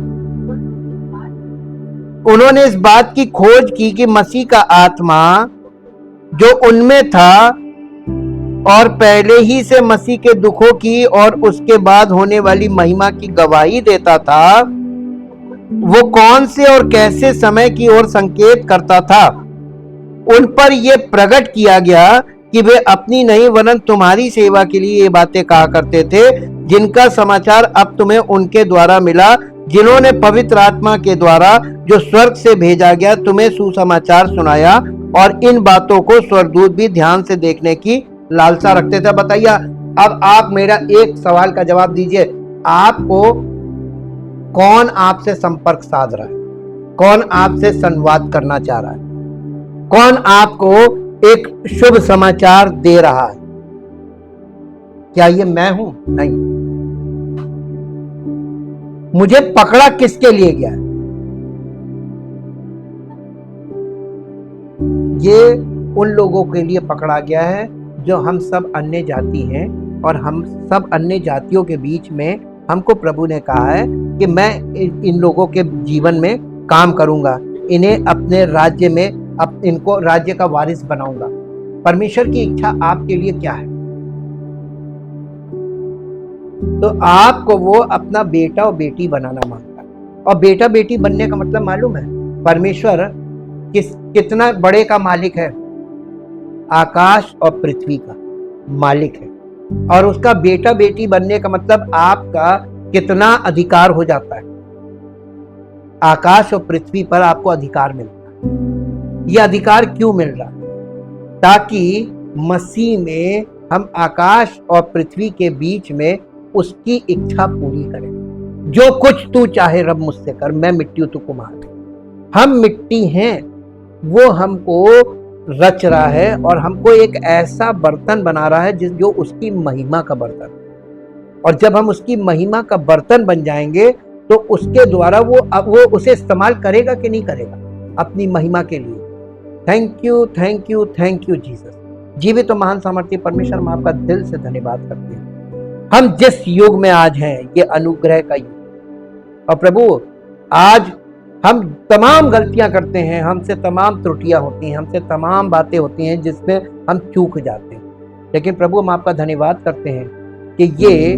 उन्होंने इस बात की खोज की कि मसीह का आत्मा जो उनमें था और पहले ही से मसीह के दुखों की और उसके बाद होने वाली महिमा की गवाही देता था, वो कौन से और कैसे समय की ओर संकेत करता था। उन पर यह प्रकट किया गया कि वे अपनी नहीं वरन तुम्हारी सेवा के लिए ये बातें कहा करते थे, जिनका समाचार अब तुम्हें उनके द्वारा मिला, जिन्होंने पवित्र आत्मा के द्वारा जो स्वर्ग से भेजा गया तुम्हें सुसमाचार सुनाया, और इन बातों को स्वर्गदूत भी ध्यान से देखने की लालसा रखते थे। बताइए, अब आप मेरा एक सवाल का जवाब दीजिए। आपको कौन आपसे संपर्क साध रहा है? कौन आपसे संवाद करना चाह रहा है? कौन आपको एक शुभ समाचार दे रहा है? क्या ये मैं हूं? नहीं। मुझे पकड़ा किसके लिए गया है? ये उन लोगों के लिए पकड़ा गया है जो हम सब अन्य जाति हैं, और हम सब अन्य जातियों के बीच में हमको प्रभु ने कहा है कि मैं इन लोगों के जीवन में काम करूंगा, इन्हें अपने राज्य में इनको राज्य का वारिस बनाऊंगा। परमेश्वर की इच्छा आपके लिए क्या है? तो आपको वो अपना बेटा और बेटी बनाना मांगता है। और बेटा बेटी बनने का मतलब मालूम है? परमेश्वर कितना बड़े का मालिक है? आकाश और पृथ्वी का मालिक है। और उसका बेटा बेटी बनने का मतलब आपका कितना अधिकार हो जाता है? आकाश और पृथ्वी पर आपको अधिकार मिलता है। यह अधिकार क्यों मिल रहा? ताकि मसीह में हम आकाश और पृथ्वी के बीच में उसकी इच्छा पूरी करें। जो कुछ तू चाहे रब मुझसे कर, मैं मिट्टी हूं तू कुम्हार। हम मिट्टी हैं, वो हमको रच रहा है और हमको एक ऐसा बर्तन बना रहा है जो उसकी महिमा का बर्तन। और जब हम उसकी महिमा का बर्तन बन जाएंगे तो उसके द्वारा वो उसे इस्तेमाल करेगा कि नहीं करेगा अपनी महिमा के लिए। Thank you, thank you, thank you Jesus. जीवित और महान सामर्थ्य परमेश्वर, हम आपका दिल से धन्यवाद करते हैं। हम जिस युग में आज हैं, ये अनुग्रह का युग। और प्रभु, आज हम तमाम गलतियां करते हैं, हमसे तमाम त्रुटियां होती हैं, हमसे तमाम बातें होती हैं जिसमें हम चूक जाते हैं। लेकिन प्रभु, हम आपका धन्यवाद करते हैं कि ये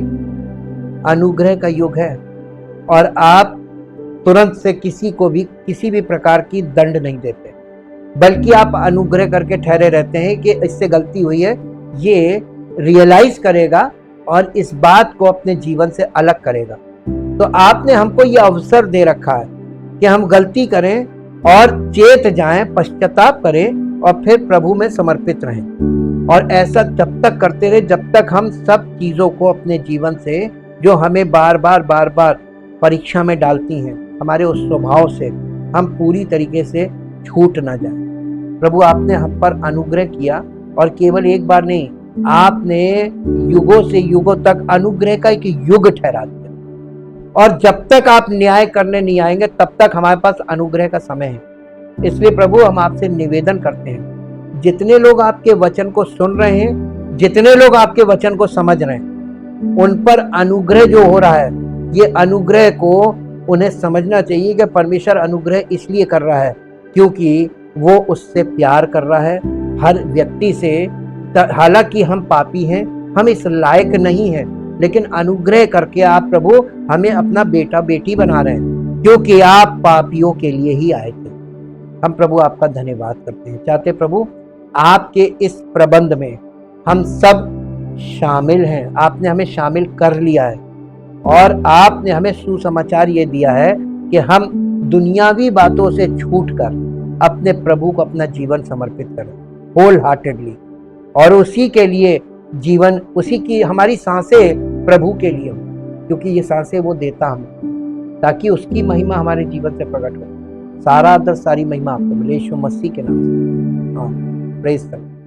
अनुग्रह का युग है, और आप तुरंत से किसी को भी किसी भी प्रकार की दंड नहीं देते, बल्कि आप अनुग्रह करके ठहरे रहते हैं कि इससे गलती हुई है, ये रियलाइज करेगा और इस बात को अपने जीवन से अलग करेगा। तो आपने हमको ये अवसर दे रखा है कि हम गलती करें और चेत जाएं, पश्चाताप करें और फिर प्रभु में समर्पित रहें। और ऐसा जब तक करते रहे जब तक हम सब चीज़ों को अपने जीवन से, जो हमें बार बार परीक्षा में डालती हैं, हमारे उस स्वभाव से हम पूरी तरीके से छूट ना जाए। प्रभु, आपने हम पर अनुग्रह किया, और केवल एक बार नहीं, आपने युगों से युगों तक अनुग्रह का एक युग ठहरा दिया। और जब तक आप न्याय करने नहीं आएंगे तब तक हमारे पास अनुग्रह का समय है। इसलिए प्रभु, हम आपसे निवेदन करते हैं, जितने लोग आपके वचन को सुन रहे हैं जितने लोग आपके वचन को समझ रहे हैं उन पर अनुग्रह जो हो रहा है, ये अनुग्रह को उन्हें समझना चाहिए कि परमेश्वर अनुग्रह इसलिए कर रहा है क्योंकि वो उससे प्यार कर रहा है, हर व्यक्ति से। हालांकि हम पापी हैं, हम इस लायक नहीं हैं, लेकिन अनुग्रह करके आप प्रभु हमें अपना बेटा बेटी बना रहे हैं क्योंकि आप पापियों के लिए ही आए थे। हम प्रभु आपका धन्यवाद करते हैं। चाहते प्रभु आपके इस प्रबंध में हम सब शामिल हैं, आपने हमें शामिल कर लिया है और आपने हमें सुसमाचार ये दिया है कि हम दुनियावी बातों से छूटकर अपने प्रभु को अपना जीवन समर्पित करें होल हार्टेडली, और उसी के लिए जीवन, उसी की हमारी सांसें प्रभु के लिए हो, क्योंकि ये सांसें वो देता हमें ताकि उसकी महिमा हमारे जीवन से प्रकट हो। सारा आदर सारी महिमा आपको मिले यीशु मसीह के नाम से। Praise the Lord.